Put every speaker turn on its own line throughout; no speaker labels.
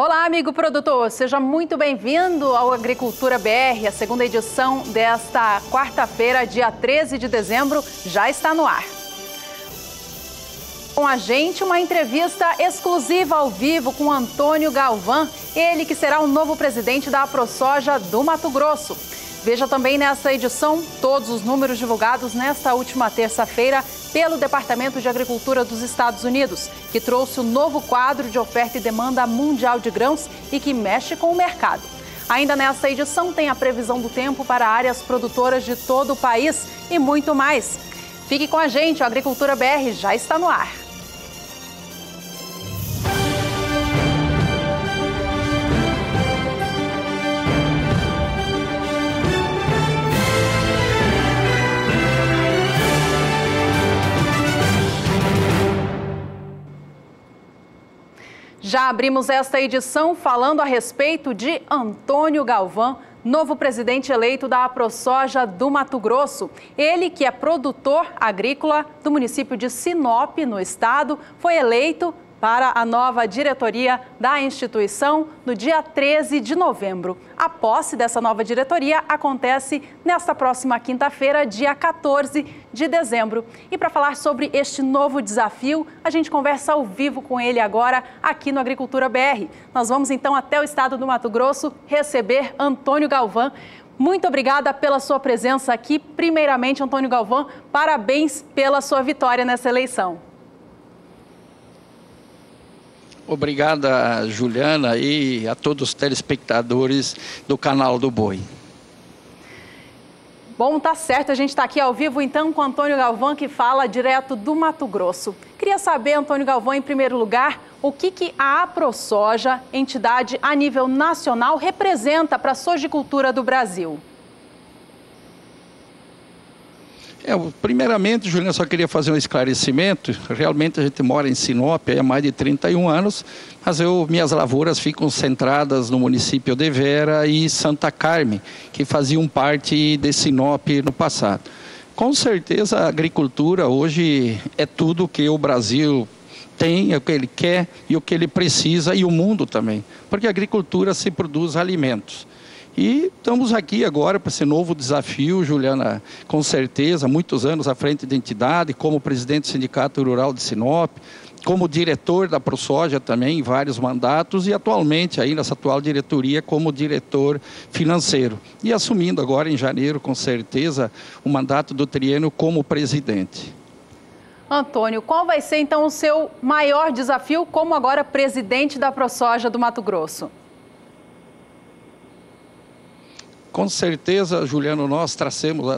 Olá, amigo produtor, seja muito bem-vindo ao Agricultura BR. A segunda edição desta quarta-feira, dia 13 de dezembro, já está no ar. Com a gente, uma entrevista exclusiva ao vivo com Antônio Galvão, ele que será o novo presidente da AproSoja do Mato Grosso. Veja também nessa edição todos os números divulgados nesta última terça-feira pelo Departamento de Agricultura dos Estados Unidos, que trouxe o novo quadro de oferta e demanda mundial de grãos e que mexe com o mercado. Ainda nessa edição tem a previsão do tempo para áreas produtoras de todo o país e muito mais. Fique com a gente, o Agricultura BR já está no ar. Já abrimos esta edição falando a respeito de Antônio Galvão, novo presidente eleito da AproSoja do Mato Grosso. Ele, que é produtor agrícola do município de Sinop, no estado, foi eleito para a nova diretoria da instituição no dia 13 de novembro. A posse dessa nova diretoria acontece nesta próxima quinta-feira, dia 14 de dezembro. E para falar sobre este novo desafio, a gente conversa ao vivo com ele agora aqui no Agricultura BR. Nós vamos então até o estado do Mato Grosso receber Antônio Galvão. Muito obrigada pela sua presença aqui. Primeiramente, Antônio Galvão, parabéns pela sua vitória nessa eleição.
Obrigada, Juliana, e a todos os telespectadores do canal do Boi.
Bom, tá certo, a gente está aqui ao vivo então com Antônio Galvão, que fala direto do Mato Grosso. Queria saber, Antônio Galvão, em primeiro lugar, o que a AproSoja, entidade a nível nacional, representa para a sojicultura do Brasil?
Primeiramente, Juliana, só queria fazer um esclarecimento. Realmente a gente mora em Sinop há mais de 31 anos, mas minhas lavouras ficam centradas no município de Vera e Santa Carmen, que faziam parte de Sinop no passado. Com certeza a agricultura hoje é tudo que o Brasil tem, é o que ele quer e o que ele precisa, e o mundo também, porque a agricultura se produz alimentos. E estamos aqui agora para esse novo desafio, Juliana, com certeza, muitos anos à frente da entidade, como presidente do Sindicato Rural de Sinop, como diretor da AproSoja também, em vários mandatos, e atualmente, aí nessa atual diretoria, como diretor financeiro. E assumindo agora em janeiro, com certeza, o mandato do triênio como presidente.
Antônio, qual vai ser então o seu maior desafio como agora presidente da AproSoja do Mato Grosso?
Com certeza, Juliano, nós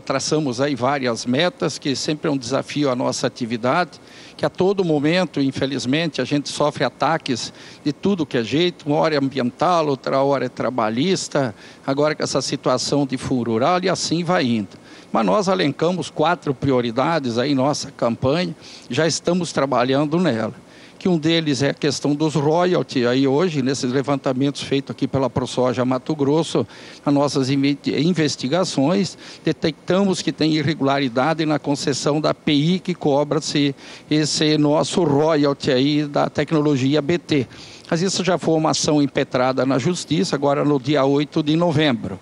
traçamos aí várias metas, que sempre é um desafio à nossa atividade, que a todo momento, infelizmente, a gente sofre ataques de tudo que é jeito, uma hora é ambiental, outra hora é trabalhista, agora com essa situação de fundo rural, e assim vai indo. Mas nós elencamos 4 prioridades aí em nossa campanha, já estamos trabalhando nela. Que um deles é a questão dos royalties. Aí hoje, nesses levantamentos feitos aqui pela AproSoja Mato Grosso, as nossas investigações, detectamos que tem irregularidade na concessão da API, que cobra-se esse nosso royalty aí da tecnologia BT. Mas isso já foi uma ação impetrada na Justiça, agora no dia 8 de novembro.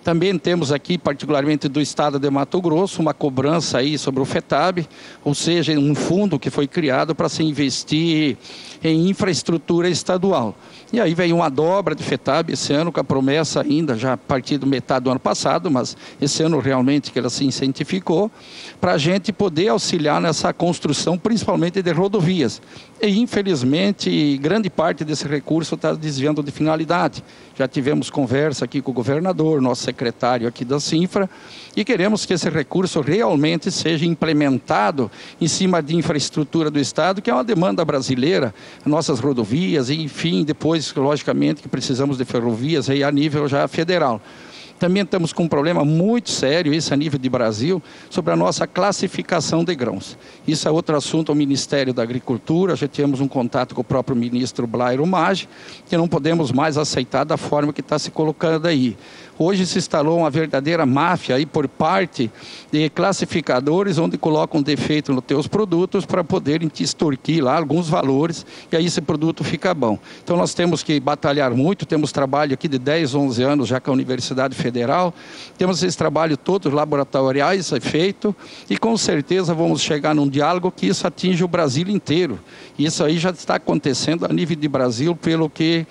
Também temos aqui, particularmente do estado de Mato Grosso, uma cobrança aí sobre o FETAB, ou seja, um fundo que foi criado para se investir em infraestrutura estadual. E aí vem uma dobra de FETAB esse ano, com a promessa ainda, já a partir do metade do ano passado, mas esse ano realmente que ela se incentificou, para a gente poder auxiliar nessa construção, principalmente de rodovias. E infelizmente, grande parte desse recurso está desviando de finalidade. Já tivemos conversa aqui com o governador, nosso secretário aqui da Sinfra, e queremos que esse recurso realmente seja implementado em cima de infraestrutura do Estado, que é uma demanda brasileira, nossas rodovias, e enfim, depois, logicamente, que precisamos de ferrovias aí a nível já federal. Também estamos com um problema muito sério, isso a nível de Brasil, sobre a nossa classificação de grãos. Isso é outro assunto ao Ministério da Agricultura, já tivemos um contato com o próprio ministro Blairo Maggi, que não podemos mais aceitar da forma que está se colocando aí. Hoje se instalou uma verdadeira máfia aí por parte de classificadores, onde colocam defeito nos teus produtos para poderem te extorquir lá alguns valores, e aí esse produto fica bom. Então nós temos que batalhar muito, temos trabalho aqui de 10, 11 anos já com a Universidade Federal, temos esse trabalho todos laboratoriais feito, e com certeza vamos chegar num diálogo que isso atinge o Brasil inteiro. E isso aí já está acontecendo a nível de Brasil, pelo que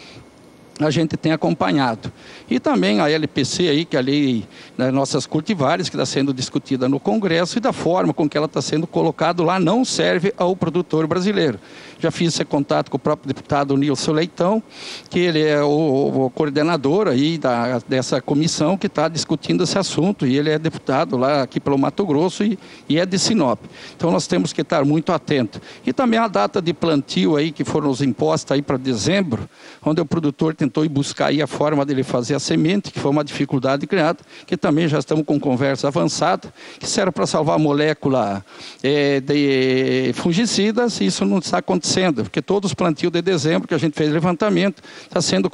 a gente tem acompanhado. E também a LPC aí, que é a lei das nossas cultivares, que está sendo discutida no Congresso, e da forma com que ela está sendo colocada lá, não serve ao produtor brasileiro. Já fiz esse contato com o próprio deputado Nilson Leitão, que ele é o coordenador aí dessa comissão que está discutindo esse assunto, e ele é deputado lá aqui pelo Mato Grosso e é de Sinop. Então nós temos que estar muito atentos. E também a data de plantio aí, que foram os impostos aí para dezembro, onde o produtor tentou ir buscar aí a forma dele fazer a semente, que foi uma dificuldade criada, que também já estamos com conversa avançada, que serve para salvar a molécula de fungicidas, e isso não está acontecendo, porque todos os plantios de dezembro que a gente fez levantamento, está sendo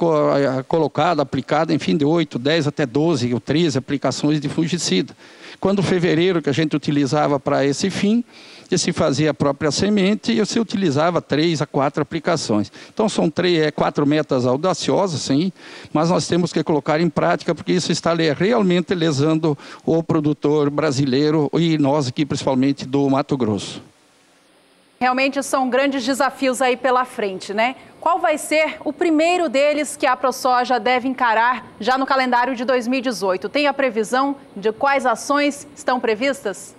colocado, aplicado, enfim, de 8, 10 até 12 ou 13 aplicações de fungicida. Quando fevereiro, que a gente utilizava para esse fim, que se fazia a própria semente e se utilizava 3 a 4 aplicações. Então são 4 metas audaciosas, sim, mas nós temos que colocar em prática, porque isso está realmente lesando o produtor brasileiro e nós aqui, principalmente do Mato Grosso.
Realmente são grandes desafios aí pela frente, né? Qual vai ser o primeiro deles que a ProSoja deve encarar já no calendário de 2018? Tem a previsão de quais ações estão previstas?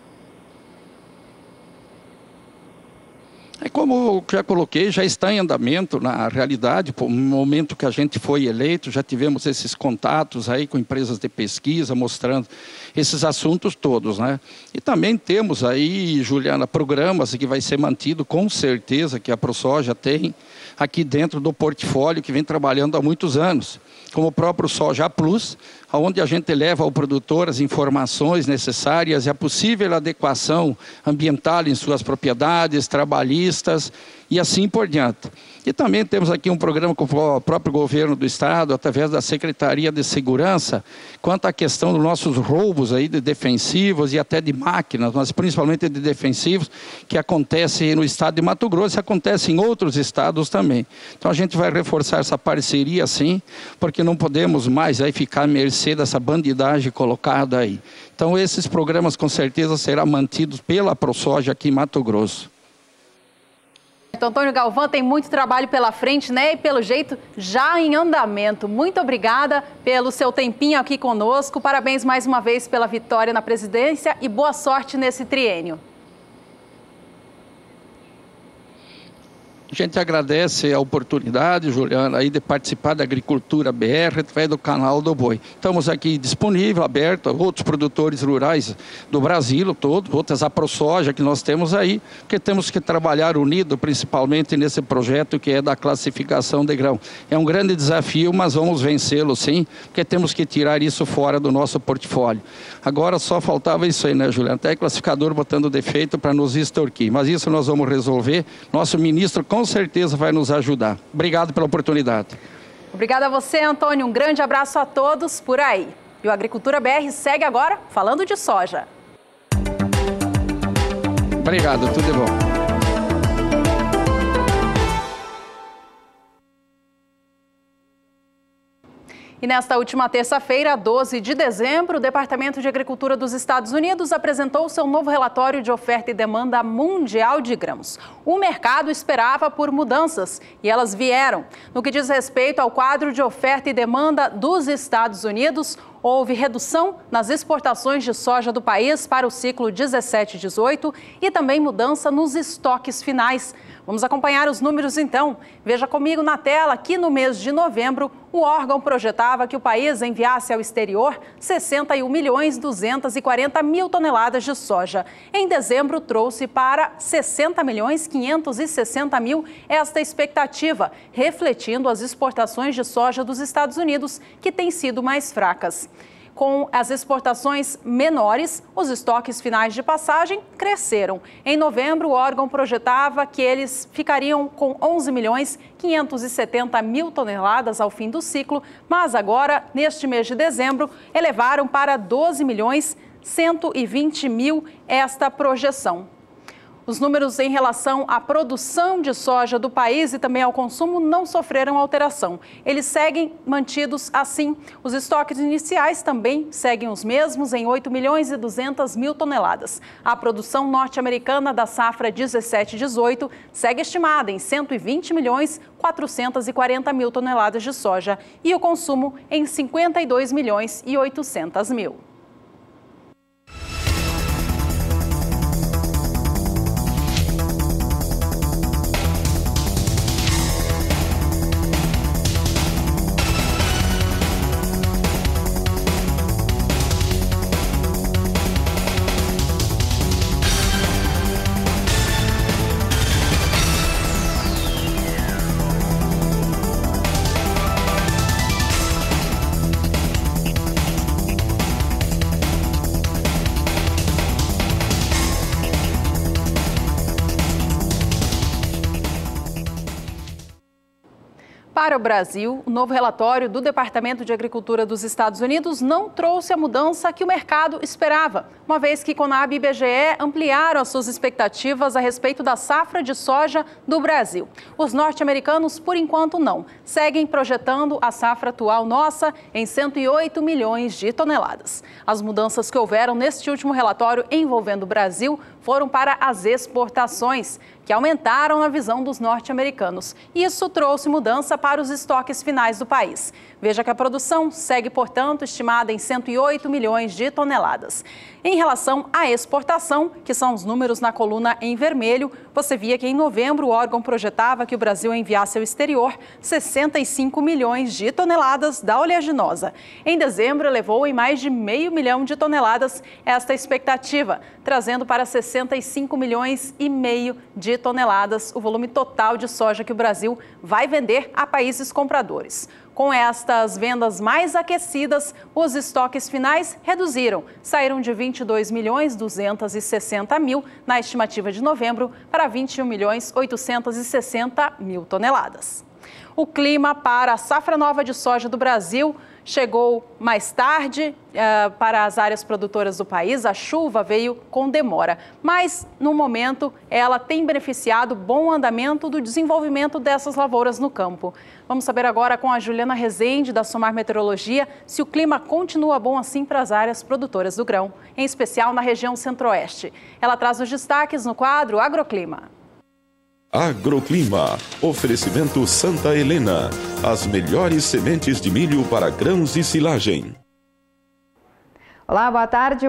Como eu já coloquei, já está em andamento na realidade, no momento que a gente foi eleito, já tivemos esses contatos aí com empresas de pesquisa, mostrando esses assuntos todos, né? E também temos aí, Juliana, programas que vai ser mantido com certeza, que a ProSoja tem aqui dentro do portfólio, que vem trabalhando há muitos anos, como o próprio Soja Plus, onde a gente leva ao produtor as informações necessárias e a possível adequação ambiental em suas propriedades, trabalhistas e assim por diante. E também temos aqui um programa com o próprio governo do estado, através da Secretaria de Segurança, quanto à questão dos nossos roubos aí de defensivos e até de máquinas, mas principalmente de defensivos, que acontece no estado de Mato Grosso e acontece em outros estados também. Então a gente vai reforçar essa parceria sim, porque não podemos mais aí ficar à mercê dessa bandidagem colocada aí. Então esses programas com certeza serão mantidos pela ProSoja aqui em Mato Grosso.
Antônio Galvão tem muito trabalho pela frente, né? E pelo jeito já em andamento. Muito obrigada pelo seu tempinho aqui conosco. Parabéns mais uma vez pela vitória na presidência e boa sorte nesse triênio.
A gente agradece a oportunidade, Juliana, aí de participar da Agricultura BR através do canal do Boi. Estamos aqui disponível, aberto a outros produtores rurais do Brasil todo, outras a ProSoja que nós temos aí, porque temos que trabalhar unido, principalmente nesse projeto que é da classificação de grão. É um grande desafio, mas vamos vencê-lo sim, porque temos que tirar isso fora do nosso portfólio. Agora só faltava isso aí, né, Juliana? Até classificador botando defeito para nos extorquir, mas isso nós vamos resolver. Nosso ministro com certeza vai nos ajudar. Obrigado pela oportunidade.
Obrigada a você, Antônio. Um grande abraço a todos por aí. E o Agricultura BR segue agora falando de soja.
Obrigado, tudo de bom.
E nesta última terça-feira, 12 de dezembro, o Departamento de Agricultura dos Estados Unidos apresentou seu novo relatório de oferta e demanda mundial de grãos. O mercado esperava por mudanças e elas vieram. No que diz respeito ao quadro de oferta e demanda dos Estados Unidos, houve redução nas exportações de soja do país para o ciclo 17-18 e também mudança nos estoques finais. Vamos acompanhar os números então. Veja comigo na tela que no mês de novembro, o órgão projetava que o país enviasse ao exterior 61.240.000 toneladas de soja. Em dezembro, trouxe para 60.560.000 esta expectativa, refletindo as exportações de soja dos Estados Unidos, que têm sido mais fracas. Com as exportações menores, os estoques finais de passagem cresceram. Em novembro, o órgão projetava que eles ficariam com 11.570.000 toneladas ao fim do ciclo, mas agora, neste mês de dezembro, elevaram para 12.120.000 esta projeção. Os números em relação à produção de soja do país e também ao consumo não sofreram alteração. Eles seguem mantidos assim. Os estoques iniciais também seguem os mesmos em 8.200.000 toneladas. A produção norte-americana da safra 17/18 segue estimada em 120.440.000 toneladas de soja e o consumo em 52.800.000. Para o Brasil, o novo relatório do Departamento de Agricultura dos Estados Unidos não trouxe a mudança que o mercado esperava, uma vez que Conab e IBGE ampliaram as suas expectativas a respeito da safra de soja do Brasil. Os norte-americanos, por enquanto, não. Seguem projetando a safra atual nossa em 108 milhões de toneladas. As mudanças que houveram neste último relatório envolvendo o Brasil foram para as exportações, que aumentaram na visão dos norte-americanos. Isso trouxe mudança para os estoques finais do país. Veja que a produção segue, portanto, estimada em 108 milhões de toneladas. Em relação à exportação, que são os números na coluna em vermelho, você via que em novembro o órgão projetava que o Brasil enviasse ao exterior 65 milhões de toneladas da oleaginosa. Em dezembro, elevou em mais de 500 mil de toneladas esta expectativa, trazendo para 65 milhões e meio de toneladas o volume total de soja que o Brasil vai vender a países compradores. Com estas vendas mais aquecidas, os estoques finais reduziram. Saíram de 22.260.000 na estimativa de novembro para 21.860.000 toneladas. O clima para a safra nova de soja do Brasil chegou mais tarde para as áreas produtoras do país. A chuva veio com demora, mas no momento ela tem beneficiado o bom andamento do desenvolvimento dessas lavouras no campo. Vamos saber agora com a Juliana Rezende, da Somar Meteorologia, se o clima continua bom assim para as áreas produtoras do grão, em especial na região centro-oeste. Ela traz os destaques no quadro Agroclima.
Agroclima. Oferecimento Santa Helena. As melhores sementes de milho para grãos e silagem.
Olá, boa tarde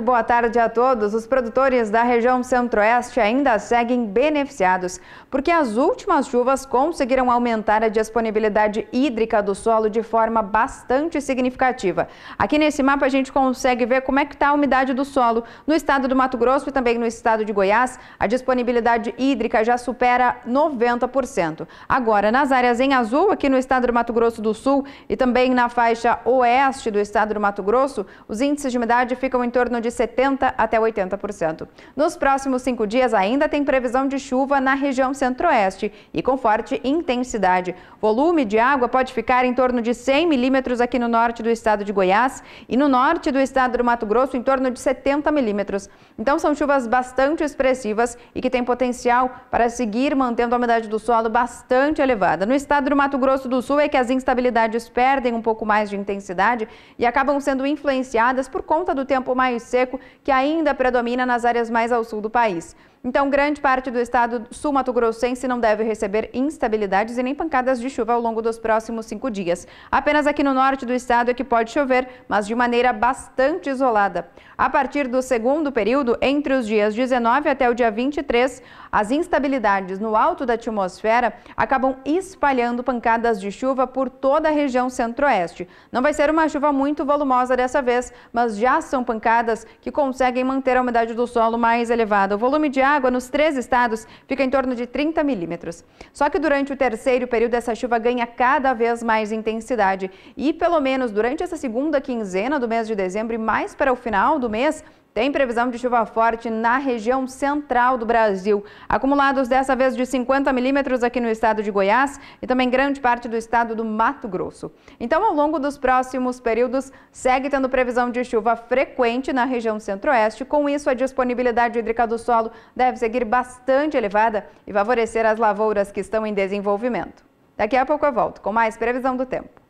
a todos. Os produtores da região centro-oeste ainda seguem beneficiados, porque as últimas chuvas conseguiram aumentar a disponibilidade hídrica do solo de forma bastante significativa. Aqui nesse mapa a gente consegue ver como é que está a umidade do solo. No estado do Mato Grosso e também no estado de Goiás, a disponibilidade hídrica já supera 90%. Agora, nas áreas em azul, aqui no estado do Mato Grosso do Sul e também na faixa oeste do estado do Mato Grosso, os índices de umidade ficam em torno de 70% até 80%. Nos próximos 5 dias ainda tem previsão de chuva na região centro-oeste e com forte intensidade. Volume de água pode ficar em torno de 100 milímetros aqui no norte do estado de Goiás e no norte do estado do Mato Grosso em torno de 70 milímetros. Então são chuvas bastante expressivas e que têm potencial para seguir mantendo a umidade do solo bastante elevada. No estado do Mato Grosso do Sul é que as instabilidades perdem um pouco mais de intensidade e acabam sendo influenciadas por conta do tempo mais seco que ainda predomina nas áreas mais ao sul do país. Então, grande parte do estado sul-mato-grossense não deve receber instabilidades e nem pancadas de chuva ao longo dos próximos 5 dias. Apenas aqui no norte do estado é que pode chover, mas de maneira bastante isolada. A partir do segundo período, entre os dias 19 até o dia 23, as instabilidades no alto da atmosfera acabam espalhando pancadas de chuva por toda a região centro-oeste. Não vai ser uma chuva muito volumosa dessa vez, mas já são pancadas que conseguem manter a umidade do solo mais elevada. O volume de água água nos 3 estados fica em torno de 30 milímetros. Só que durante o terceiro período essa chuva ganha cada vez mais intensidade e pelo menos durante essa segunda quinzena do mês de dezembro e mais para o final do mês, tem previsão de chuva forte na região central do Brasil. Acumulados dessa vez de 50 milímetros aqui no estado de Goiás e também grande parte do estado do Mato Grosso. Então, ao longo dos próximos períodos, segue tendo previsão de chuva frequente na região centro-oeste. Com isso, a disponibilidade hídrica do solo deve seguir bastante elevada e favorecer as lavouras que estão em desenvolvimento. Daqui a pouco eu volto com mais previsão do tempo.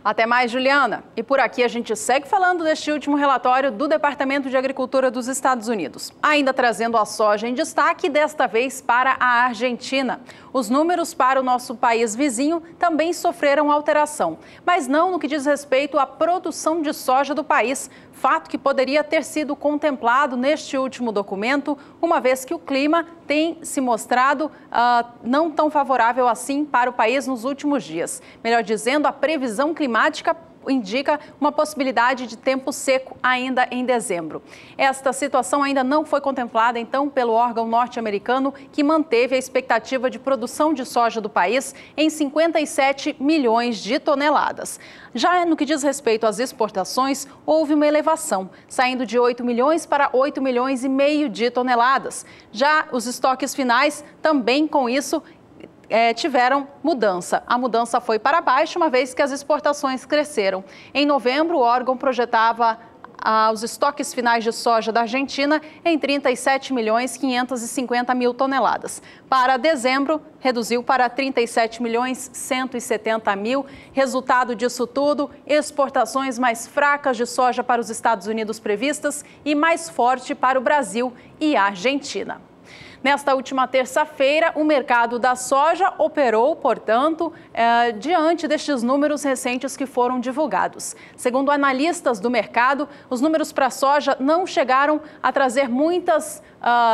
Até mais, Juliana. E por aqui a gente segue falando deste último relatório do Departamento de Agricultura dos Estados Unidos. Ainda trazendo a soja em destaque, desta vez para a Argentina. Os números para o nosso país vizinho também sofreram alteração, mas não no que diz respeito à produção de soja do país, fato que poderia ter sido contemplado neste último documento, uma vez que o clima tem se mostrado não tão favorável assim para o país nos últimos dias. Melhor dizendo, a previsão climática indica uma possibilidade de tempo seco ainda em dezembro. Esta situação ainda não foi contemplada, então, pelo órgão norte-americano, que manteve a expectativa de produção de soja do país em 57 milhões de toneladas. Já no que diz respeito às exportações, houve uma elevação, saindo de 8 milhões para 8 milhões e meio de toneladas. Já os estoques finais, também com isso, tiveram mudança. A mudança foi para baixo, uma vez que as exportações cresceram. Em novembro, o órgão projetava os estoques finais de soja da Argentina em 37 milhões 550 mil toneladas. Para dezembro, reduziu para 37 milhões 170 mil. Resultado disso tudo, exportações mais fracas de soja para os Estados Unidos previstas e mais forte para o Brasil e a Argentina. Nesta última terça-feira, o mercado da soja operou, portanto, diante destes números recentes que foram divulgados. Segundo analistas do mercado, os números para a soja não chegaram a trazer muitas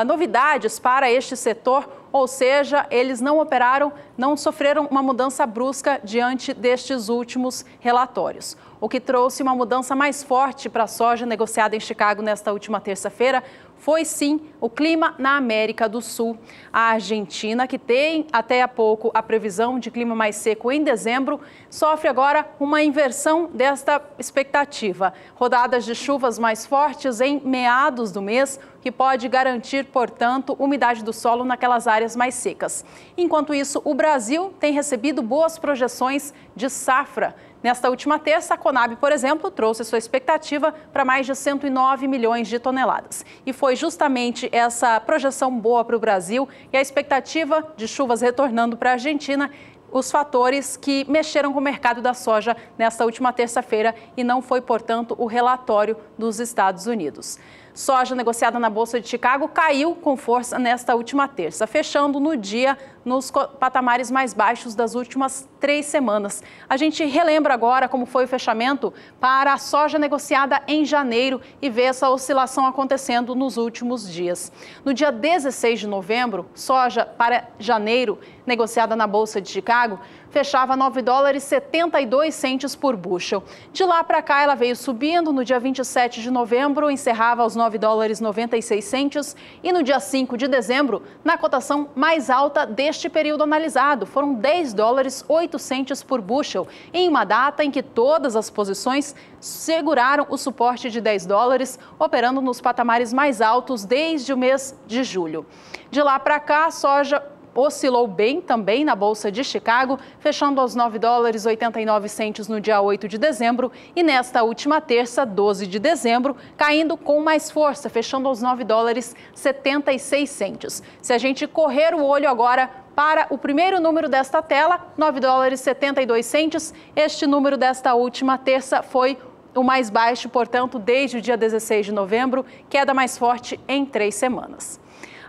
novidades para este setor, ou seja, eles não operaram, não sofreram uma mudança brusca diante destes últimos relatórios. O que trouxe uma mudança mais forte para a soja negociada em Chicago nesta última terça-feira foi sim o clima na América do Sul. A Argentina, que tem até há pouco a previsão de clima mais seco em dezembro, sofre agora uma inversão desta expectativa. Rodadas de chuvas mais fortes em meados do mês, que pode garantir, portanto, umidade do solo naquelas áreas mais secas. Enquanto isso, o Brasil tem recebido boas projeções de safra. Nesta última terça, a Conab, por exemplo, trouxe sua expectativa para mais de 109 milhões de toneladas. E foi justamente essa projeção boa para o Brasil e a expectativa de chuvas retornando para a Argentina os fatores que mexeram com o mercado da soja nesta última terça-feira e não foi, portanto, o relatório dos Estados Unidos. Soja negociada na Bolsa de Chicago caiu com força nesta última terça, fechando no dia nos patamares mais baixos das últimas 3 semanas. A gente relembra agora como foi o fechamento para a soja negociada em janeiro e vê essa oscilação acontecendo nos últimos dias. No dia 16 de novembro, soja para janeiro, negociada na Bolsa de Chicago, fechava $9,72 por bushel. De lá para cá, ela veio subindo. No dia 27 de novembro, encerrava aos $9,96 e no dia 5 de dezembro, na cotação mais alta deste período analisado, foram $10,08 por bushel, em uma data em que todas as posições seguraram o suporte de $10, operando nos patamares mais altos desde o mês de julho. De lá para cá, a soja oscilou bem também na Bolsa de Chicago, fechando aos $9,89 no dia 8 de dezembro e nesta última terça, 12 de dezembro, caindo com mais força, fechando aos $9,76. Se a gente correr o olho agora para o primeiro número desta tela, $9,72, este número desta última terça foi o mais baixo, portanto, desde o dia 16 de novembro, queda mais forte em 3 semanas.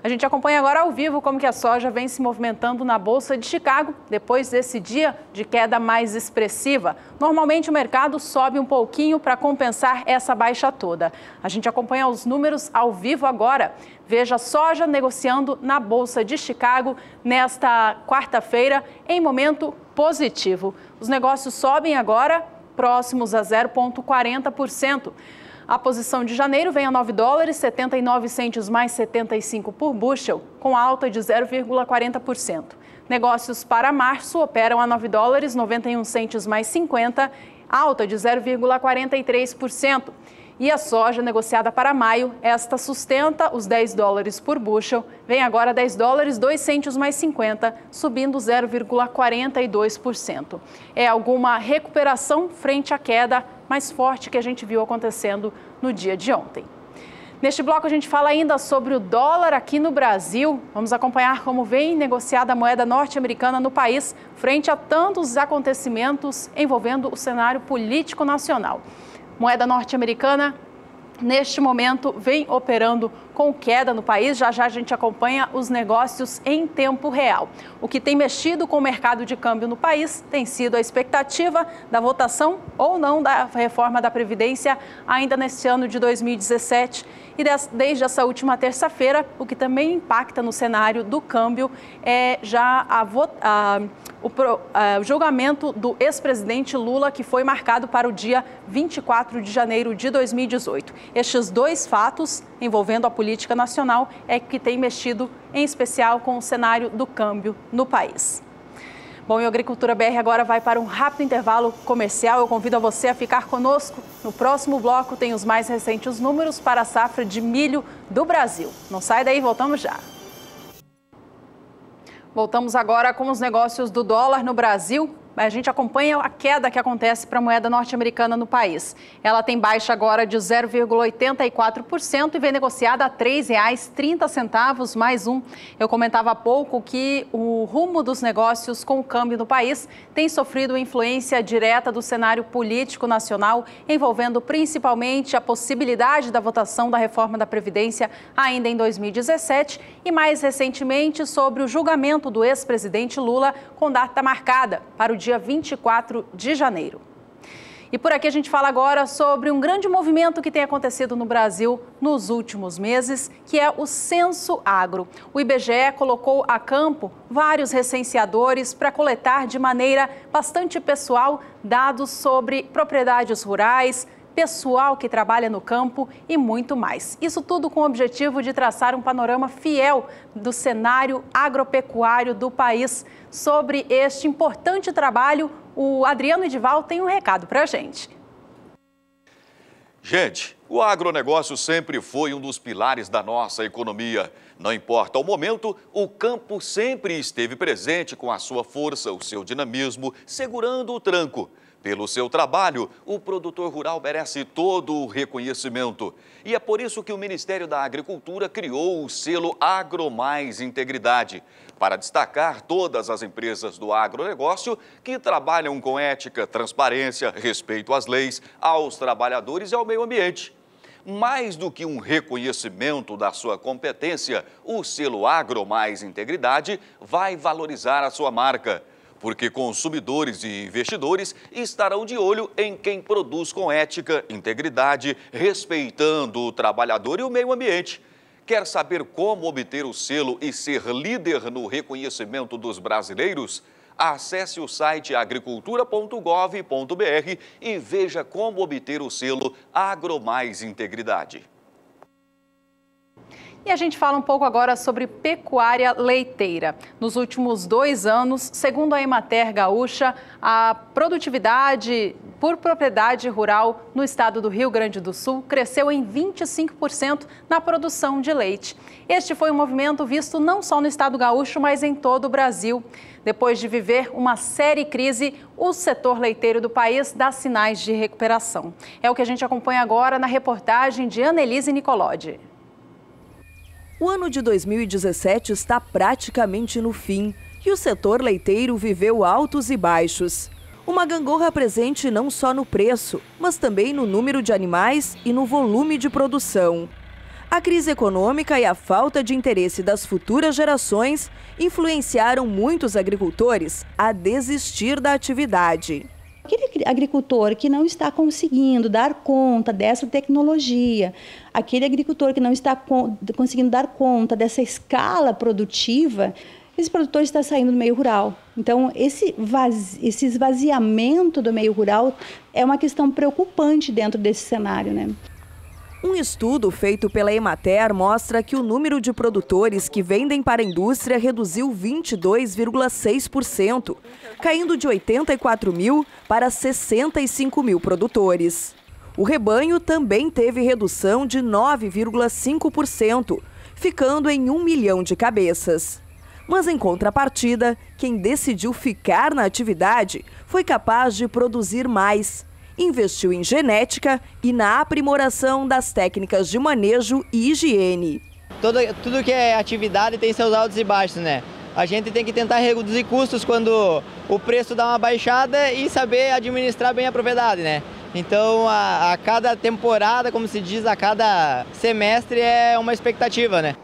A gente acompanha agora ao vivo como que a soja vem se movimentando na Bolsa de Chicago depois desse dia de queda mais expressiva. Normalmente o mercado sobe um pouquinho para compensar essa baixa toda. A gente acompanha os números ao vivo agora. Veja a soja negociando na Bolsa de Chicago nesta quarta-feira em momento positivo. Os negócios sobem agora próximos a 0,40%. A posição de janeiro vem a 9 dólares, 79 centes mais 75 por bushel, com alta de 0,40%. Negócios para março operam a 9 dólares, 91 centes mais 50, alta de 0,43%. E a soja negociada para maio, esta sustenta os 10 dólares por bushel, vem agora a 10 dólares, 2 centes mais 50, subindo 0,42%. É alguma recuperação frente à queda mais forte que a gente viu acontecendo no dia de ontem. Neste bloco a gente fala ainda sobre o dólar aqui no Brasil. Vamos acompanhar como vem negociada a moeda norte-americana no país frente a tantos acontecimentos envolvendo o cenário político nacional. Moeda norte-americana, neste momento, vem operando com queda no país. Já já a gente acompanha os negócios em tempo real. O que tem mexido com o mercado de câmbio no país tem sido a expectativa da votação ou não da reforma da Previdência ainda neste ano de 2017. E desde essa última terça-feira, o que também impacta no cenário do câmbio é já o julgamento do ex-presidente Lula, que foi marcado para o dia 24 de janeiro de 2018. Estes dois fatos envolvendo a política nacional é que tem mexido em especial com o cenário do câmbio no país. Bom, e o Agricultura BR agora vai para um rápido intervalo comercial. Eu convido a você a ficar conosco. No próximo bloco tem os mais recentes números para a safra de milho do Brasil. Não sai daí, voltamos já. Voltamos agora com os negócios do dólar no Brasil. A gente acompanha a queda que acontece para a moeda norte-americana no país. Ela tem baixa agora de 0,84% e vem negociada a R$ 3,30 mais um. Eu comentava há pouco que o rumo dos negócios com o câmbio no país tem sofrido influência direta do cenário político nacional, envolvendo principalmente a possibilidade da votação da reforma da Previdência ainda em 2017 e mais recentemente sobre o julgamento do ex-presidente Lula com data marcada para o dia 24 de janeiro. E por aqui a gente fala agora sobre um grande movimento que tem acontecido no Brasil nos últimos meses, que é o Censo Agro. O IBGE colocou a campo vários recenseadores para coletar de maneira bastante pessoal dados sobre propriedades rurais, pessoal que trabalha no campo e muito mais. Isso tudo com o objetivo de traçar um panorama fiel do cenário agropecuário do país. Sobre este importante trabalho, o Adriano Edival tem um recado para a gente.
Gente, o agronegócio sempre foi um dos pilares da nossa economia. Não importa o momento, o campo sempre esteve presente com a sua força, o seu dinamismo, segurando o tranco. Pelo seu trabalho, o produtor rural merece todo o reconhecimento. E é por isso que o Ministério da Agricultura criou o selo AgroMais Integridade, para destacar todas as empresas do agronegócio que trabalham com ética, transparência, respeito às leis, aos trabalhadores e ao meio ambiente. Mais do que um reconhecimento da sua competência, o selo AgroMais Integridade vai valorizar a sua marca, porque consumidores e investidores estarão de olho em quem produz com ética, integridade, respeitando o trabalhador e o meio ambiente. Quer saber como obter o selo e ser líder no reconhecimento dos brasileiros? Acesse o site agricultura.gov.br e veja como obter o selo AgroMais Integridade.
E a gente fala um pouco agora sobre pecuária leiteira. Nos últimos 2 anos, segundo a Emater Gaúcha, a produtividade por propriedade rural no estado do Rio Grande do Sul cresceu em 25% na produção de leite. Este foi um movimento visto não só no estado gaúcho, mas em todo o Brasil. Depois de viver uma séria crise, o setor leiteiro do país dá sinais de recuperação. É o que a gente acompanha agora na reportagem de Annelise Nicolodi.
O ano de 2017 está praticamente no fim e o setor leiteiro viveu altos e baixos. Uma gangorra presente não só no preço, mas também no número de animais e no volume de produção. A crise econômica e a falta de interesse das futuras gerações influenciaram muitos agricultores a desistir da atividade.
Aquele agricultor que não está conseguindo dar conta dessa tecnologia, aquele agricultor que não está conseguindo dar conta dessa escala produtiva, esse produtor está saindo do meio rural. Então, esse esvaziamento do meio rural é uma questão preocupante dentro desse cenário, né?
Um estudo feito pela Emater mostra que o número de produtores que vendem para a indústria reduziu 22,6%, caindo de 84 mil para 65 mil produtores. O rebanho também teve redução de 9,5%, ficando em 1 milhão de cabeças. Mas, em contrapartida, quem decidiu ficar na atividade foi capaz de produzir mais. Investiu em genética e na aprimoração das técnicas de manejo e higiene.
Tudo que é atividade tem seus altos e baixos, né? A gente tem que tentar reduzir custos quando o preço dá uma baixada e saber administrar bem a propriedade, né? Então, a cada temporada, como se diz, a cada semestre é uma expectativa, né?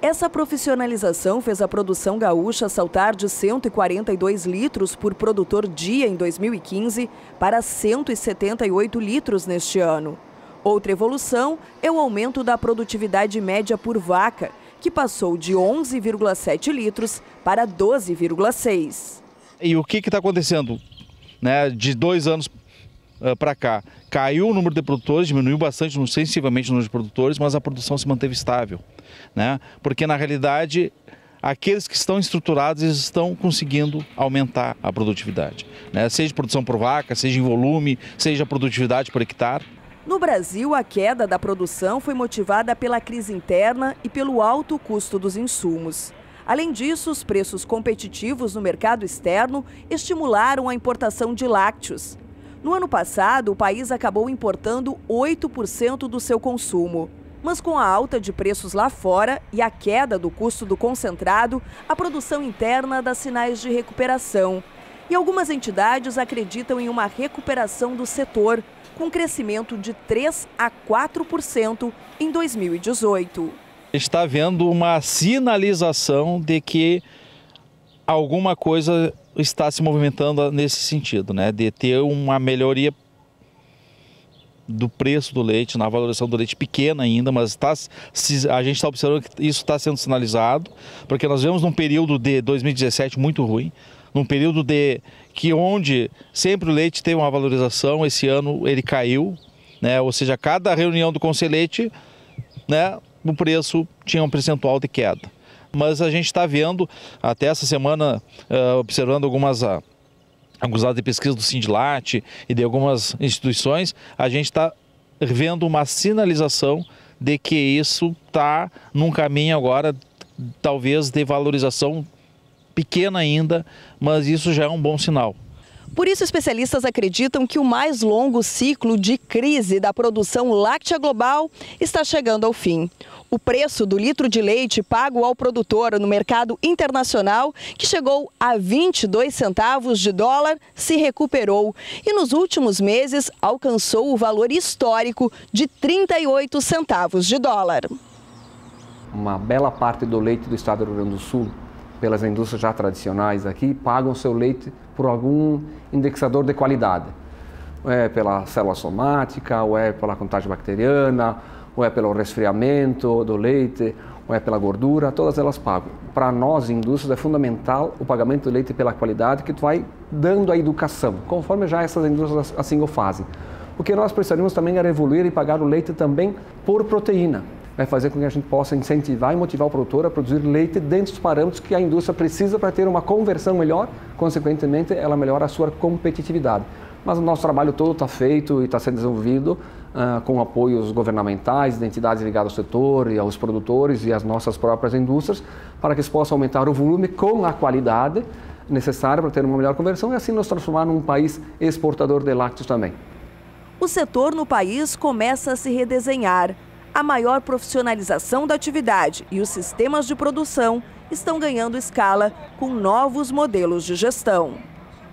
Essa profissionalização fez a produção gaúcha saltar de 142 litros por produtor dia em 2015 para 178 litros neste ano. Outra evolução é o aumento da produtividade média por vaca, que passou de 11,7 litros para 12,6.
E o que está acontecendo? De 2 anos para cá, caiu o número de produtores, diminuiu bastante, sensivelmente o número de produtores, mas a produção se manteve estável, porque na realidade aqueles que estão estruturados estão conseguindo aumentar a produtividade, seja produção por vaca, seja em volume, seja produtividade por hectare.
No Brasil, a queda da produção foi motivada pela crise interna e pelo alto custo dos insumos. Além disso, os preços competitivos no mercado externo estimularam a importação de lácteos. No ano passado, o país acabou importando 8% do seu consumo. Mas com a alta de preços lá fora e a queda do custo do concentrado, a produção interna dá sinais de recuperação. E algumas entidades acreditam em uma recuperação do setor, com crescimento de 3% a 4% em 2018.
Está havendo uma sinalização de que alguma coisa está se movimentando nesse sentido, de ter uma melhoria do preço do leite, na valorização do leite pequena ainda, mas a gente está observando que isso está sendo sinalizado, porque nós vemos num período de 2017 muito ruim, num período onde sempre o leite teve uma valorização, esse ano ele caiu, ou seja, cada reunião do Conselhete, o preço tinha um percentual de queda. Mas a gente está vendo, até essa semana, observando alguns dados de pesquisa do Sindilat e de algumas instituições, a gente está vendo uma sinalização de que isso está num caminho agora, talvez de valorização pequena ainda, mas isso já é um bom sinal.
Por isso, especialistas acreditam que o mais longo ciclo de crise da produção láctea global está chegando ao fim. O preço do litro de leite pago ao produtor no mercado internacional, que chegou a 22 centavos de dólar, se recuperou e nos últimos meses alcançou o valor histórico de 38 centavos de dólar.
Uma bela parte do leite do estado do Rio Grande do Sul, pelas indústrias já tradicionais aqui, pagam seu leite por algum indexador de qualidade. Ou é pela célula somática, ou é pela contagem bacteriana, ou é pelo resfriamento do leite, ou é pela gordura, todas elas pagam. Para nós, indústrias, é fundamental o pagamento do leite pela qualidade que tu vai dando a educação, conforme já essas indústrias assim o fazem. O que nós precisaríamos também é evoluir e pagar o leite também por proteína. Vai fazer com que a gente possa incentivar e motivar o produtor a produzir leite dentro dos parâmetros que a indústria precisa para ter uma conversão melhor, consequentemente ela melhora a sua competitividade. Mas o nosso trabalho todo está feito e está sendo desenvolvido com apoios governamentais, de entidades ligadas ao setor e aos produtores e às nossas próprias indústrias, para que se possa aumentar o volume com a qualidade necessária para ter uma melhor conversão e assim nos transformar num país exportador de lácteos também.
O setor no país começa a se redesenhar. A maior profissionalização da atividade e os sistemas de produção estão ganhando escala com novos modelos de gestão.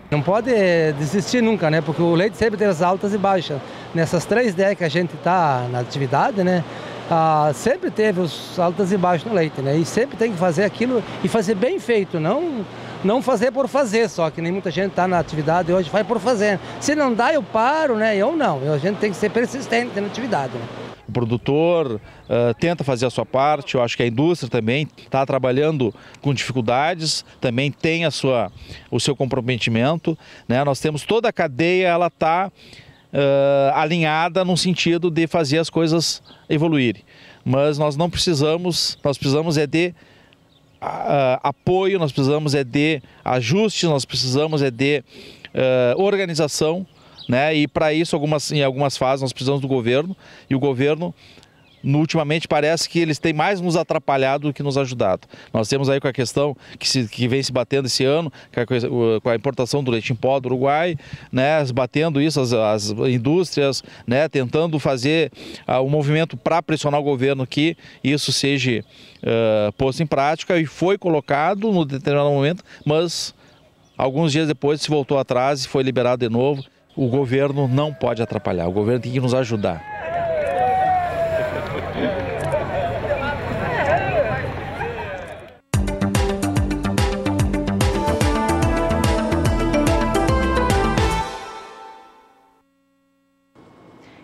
Não pode desistir nunca, porque o leite sempre tem as altas e baixas. Nessas 3 décadas que a gente está na atividade, sempre teve os altas e baixas no leite, E sempre tem que fazer aquilo e fazer bem feito, não fazer por fazer só, que nem muita gente está na atividade hoje, faz por fazer. Se não dá, eu paro, eu não. A gente tem que ser persistente na atividade,
O produtor tenta fazer a sua parte, eu acho que a indústria também está trabalhando com dificuldades, também tem o seu comprometimento, Nós temos toda a cadeia, ela está alinhada no sentido de fazer as coisas evoluírem. Mas nós não precisamos, nós precisamos de apoio, nós precisamos de ajustes, nós precisamos de organização, né? E para isso, em algumas fases, nós precisamos do governo, e o governo, ultimamente, parece que eles têm mais nos atrapalhado do que nos ajudado. Nós temos aí com a questão que vem se batendo esse ano, com a importação do leite em pó do Uruguai, né, batendo isso, as indústrias, né, tentando fazer um movimento para pressionar o governo que isso seja posto em prática, e foi colocado no determinado momento, mas alguns dias depois se voltou atrás e foi liberado de novo. O governo não pode atrapalhar, o governo tem que nos ajudar.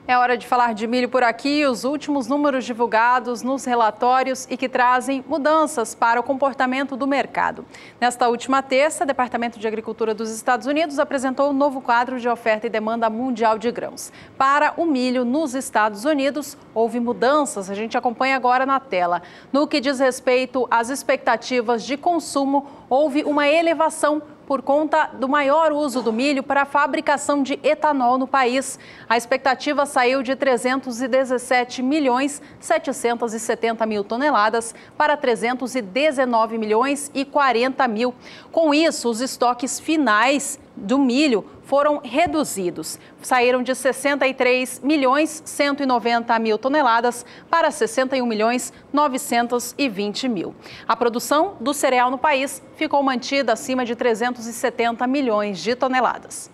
É hora de falar de milho por aqui. Os últimos números divulgados nos relatórios e que trazem mudanças para o comportamento do mercado. Nesta última terça, o Departamento de Agricultura dos Estados Unidos apresentou um novo quadro de oferta e demanda mundial de grãos. Para o milho nos Estados Unidos, houve mudanças, a gente acompanha agora na tela. No que diz respeito às expectativas de consumo, houve uma elevação por conta do maior uso do milho para a fabricação de etanol no país. A expectativa saiu de 317.770.000 toneladas para 319.040.000. Com isso, os estoques finais do milho foram reduzidos. Saíram de 63.190.000 toneladas para 61.920.000. A produção do cereal no país ficou mantida acima de 370 milhões de toneladas.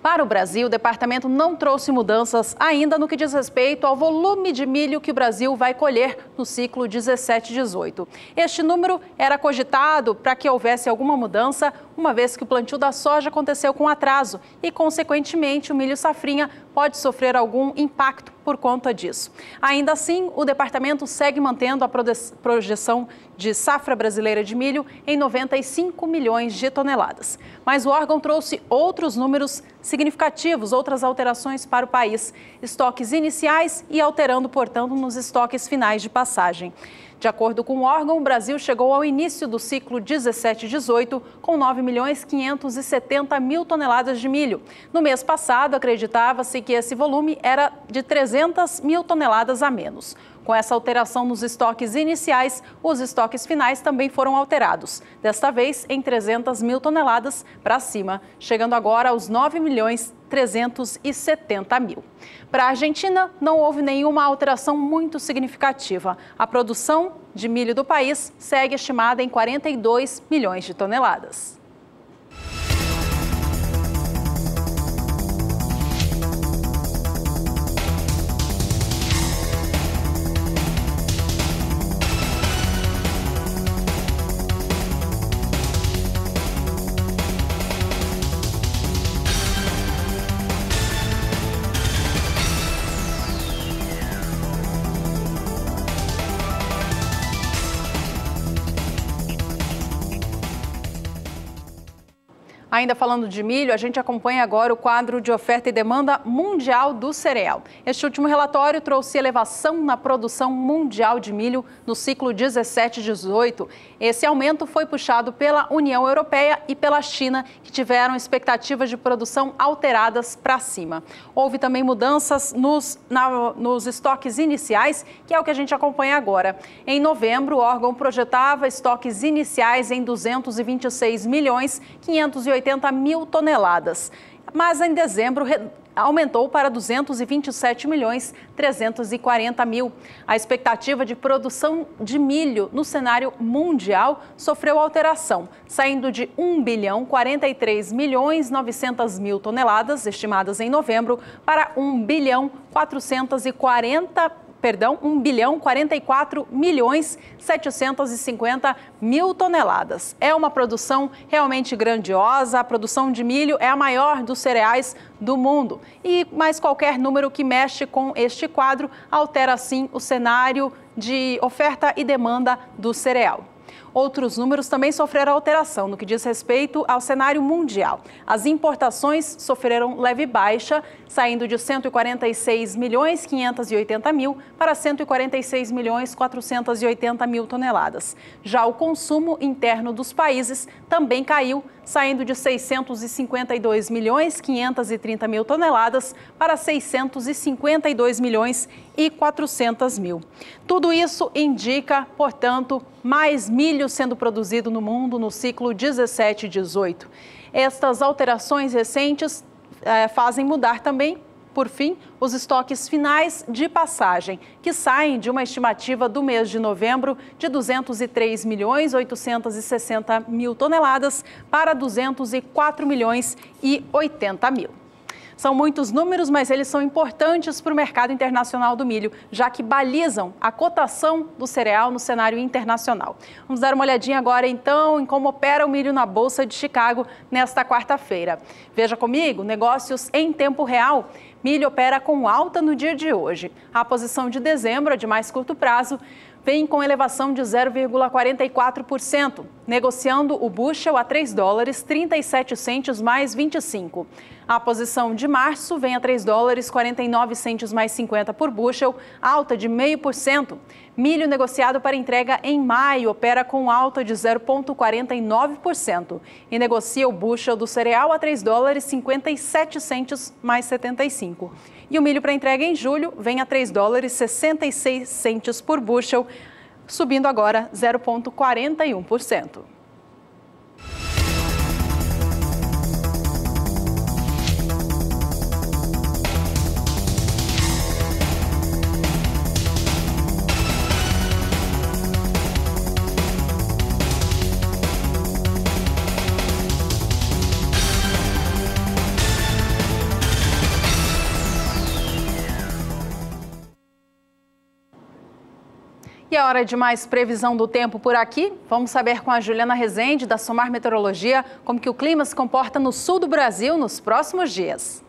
Para o Brasil, o departamento não trouxe mudanças ainda no que diz respeito ao volume de milho que o Brasil vai colher no ciclo 17-18. Este número era cogitado para que houvesse alguma mudança, uma vez que o plantio da soja aconteceu com atraso e, consequentemente, o milho safrinha pode sofrer algum impacto por conta disso. Ainda assim, o departamento segue mantendo a projeção de safra brasileira de milho em 95 milhões de toneladas. Mas o órgão trouxe outros números significativos, outras alterações para o país, estoques iniciais e alterando, portanto, nos estoques finais de passagem. De acordo com o órgão, o Brasil chegou ao início do ciclo 17-18 com 9.570.000 toneladas de milho. No mês passado, acreditava-se que esse volume era de 300.000 toneladas a menos. Com essa alteração nos estoques iniciais, os estoques finais também foram alterados, desta vez em 300.000 toneladas para cima, chegando agora aos 9.370.000. Para a Argentina, não houve nenhuma alteração muito significativa. A produção de milho do país segue estimada em 42 milhões de toneladas. Ainda falando de milho, a gente acompanha agora o quadro de oferta e demanda mundial do cereal. Este último relatório trouxe elevação na produção mundial de milho no ciclo 17-18. Esse aumento foi puxado pela União Europeia e pela China, que tiveram expectativas de produção alteradas para cima. Houve também mudanças nos estoques iniciais, que é o que a gente acompanha agora. Em novembro, o órgão projetava estoques iniciais em 226.580.000 toneladas, mas em dezembro aumentou para 227.340.000. A expectativa de produção de milho no cenário mundial sofreu alteração, saindo de 1.043.900.000 toneladas estimadas em novembro para 1.044.750.000 toneladas. É uma produção realmente grandiosa, a produção de milho é a maior dos cereais do mundo. Mas qualquer número que mexe com este quadro altera sim o cenário de oferta e demanda do cereal. Outros números também sofreram alteração no que diz respeito ao cenário mundial. As importações sofreram leve baixa, saindo de 146.580.000 para 146.480.000 toneladas. Já o consumo interno dos países também caiu, saindo de 652.530.000 toneladas para 652.400.000. Tudo isso indica, portanto, mais milho sendo produzido no mundo no ciclo 17 e 18. Estas alterações recentes fazem mudar também, por fim, os estoques finais de passagem, que saem de uma estimativa do mês de novembro de 203.860.000 toneladas para 204.080.000. São muitos números, mas eles são importantes para o mercado internacional do milho, já que balizam a cotação do cereal no cenário internacional. Vamos dar uma olhadinha agora, então, em como opera o milho na Bolsa de Chicago nesta quarta-feira. Veja comigo, negócios em tempo real. Milho opera com alta no dia de hoje. A posição de dezembro, a de mais curto prazo, vem com elevação de 0,44%, negociando o bushel a $3,37 mais 25. A posição de março vem a $3,49 mais 50 por bushel, alta de 0,5%. Milho negociado para entrega em maio opera com alta de 0,49% e negocia o bushel do cereal a $3,57 mais 75. E o milho para entrega em julho vem a $3,66 por bushel, subindo agora 0,41%. E a hora de mais previsão do tempo por aqui. Vamos saber com a Juliana Rezende, da Somar Meteorologia, como que o clima se comporta no sul do Brasil nos próximos dias.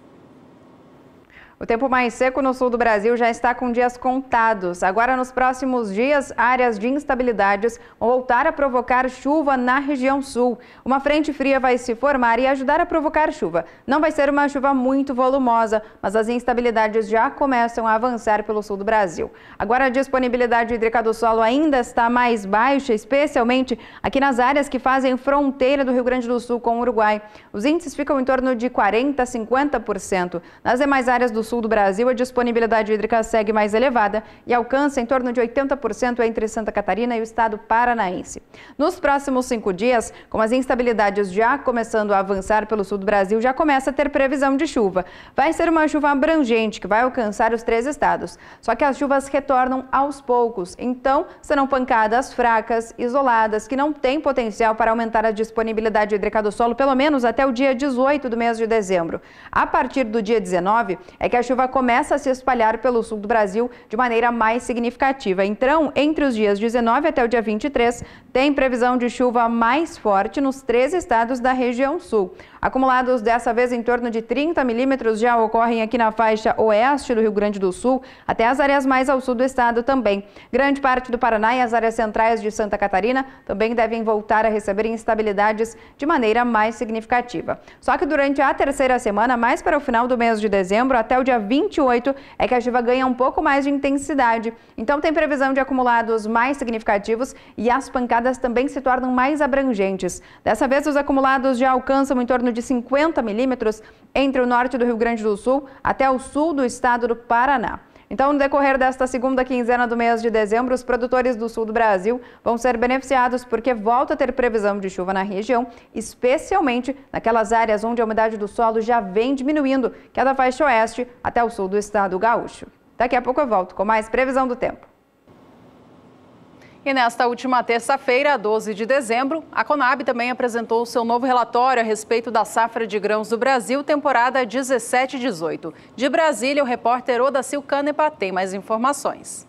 O tempo mais seco no sul do Brasil já está com dias contados. Agora, nos próximos dias, áreas de instabilidades vão voltar a provocar chuva na região sul. Uma frente fria vai se formar e ajudar a provocar chuva. Não vai ser uma chuva muito volumosa, mas as instabilidades já começam a avançar pelo sul do Brasil. Agora, a disponibilidade hídrica do solo ainda está mais baixa, especialmente aqui nas áreas que fazem fronteira do Rio Grande do Sul com o Uruguai. Os índices ficam em torno de 40% a 50%. Nas demais áreas do sul do Brasil, a disponibilidade hídrica segue mais elevada e alcança em torno de 80% entre Santa Catarina e o estado paranaense. Nos próximos 5 dias, com as instabilidades já começando a avançar pelo sul do Brasil, já começa a ter previsão de chuva. Vai ser uma chuva abrangente que vai alcançar os 3 estados. Só que as chuvas retornam aos poucos, então serão pancadas fracas, isoladas, que não têm potencial para aumentar a disponibilidade hídrica do solo, pelo menos até o dia 18 do mês de dezembro. A partir do dia 19 é que a chuva começa a se espalhar pelo sul do Brasil de maneira mais significativa. Então, entre os dias 19 até o dia 23, tem previsão de chuva mais forte nos 3 estados da região sul. Acumulados dessa vez em torno de 30 milímetros já ocorrem aqui na faixa oeste do Rio Grande do Sul, até as áreas mais ao sul do estado também. Grande parte do Paraná e as áreas centrais de Santa Catarina também devem voltar a receber instabilidades de maneira mais significativa. Só que durante a terceira semana, mais para o final do mês de dezembro, até o dia 28, é que a chuva ganha um pouco mais de intensidade. Então tem previsão de acumulados mais significativos e as pancadas também se tornam mais abrangentes. Dessa vez, os acumulados já alcançam em torno de 50 milímetros entre o norte do Rio Grande do Sul até o sul do estado do Paraná. Então, no decorrer desta segunda quinzena do mês de dezembro, os produtores do sul do Brasil vão ser beneficiados porque volta a ter previsão de chuva na região, especialmente naquelas áreas onde a umidade do solo já vem diminuindo, que é da faixa oeste até o sul do estado gaúcho. Daqui a pouco eu volto com mais previsão do tempo.
E nesta última terça-feira, 12 de dezembro, a Conab também apresentou o seu novo relatório a respeito da safra de grãos do Brasil, temporada 17 e 18. De Brasília, o repórter Odacil Canepa tem mais informações.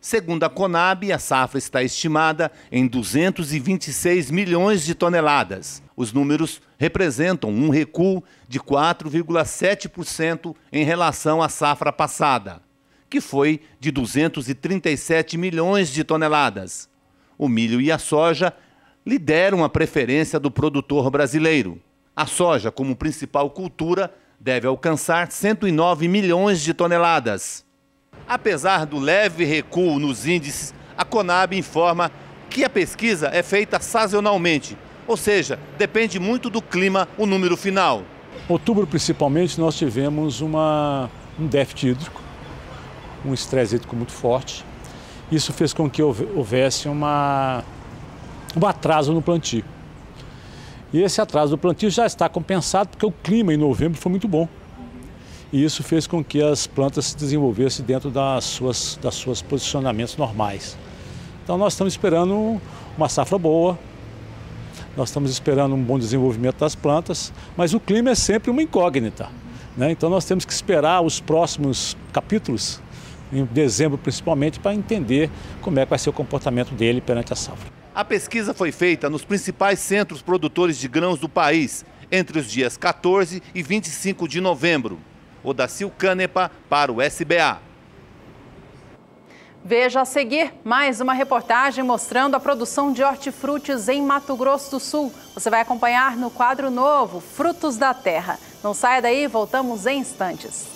Segundo a Conab, a safra está estimada em 226 milhões de toneladas. Os números representam um recuo de 4,7% em relação à safra passada, que foi de 237 milhões de toneladas. O milho e a soja lideram a preferência do produtor brasileiro. A soja, como principal cultura, deve alcançar 109 milhões de toneladas. Apesar do leve recuo nos índices, a Conab informa que a pesquisa é feita sazonalmente, ou seja, depende muito do clima o número final.
Outubro, principalmente, nós tivemos um déficit hídrico, um estresse hídrico muito forte. Isso fez com que houvesse um atraso no plantio. E esse atraso do plantio já está compensado porque o clima em novembro foi muito bom. E isso fez com que as plantas se desenvolvessem dentro das suas posicionamentos normais. Então nós estamos esperando uma safra boa, nós estamos esperando um bom desenvolvimento das plantas, mas o clima é sempre uma incógnita, né? Então nós temos que esperar os próximos capítulos, em dezembro principalmente, para entender como é que vai ser o comportamento dele perante a safra.
A pesquisa foi feita nos principais centros produtores de grãos do país, entre os dias 14 e 25 de novembro. Odacil Canepa para o SBA.
Veja a seguir mais uma reportagem mostrando a produção de hortifrutis em Mato Grosso do Sul. Você vai acompanhar no quadro novo, Frutos da Terra. Não saia daí, voltamos em instantes.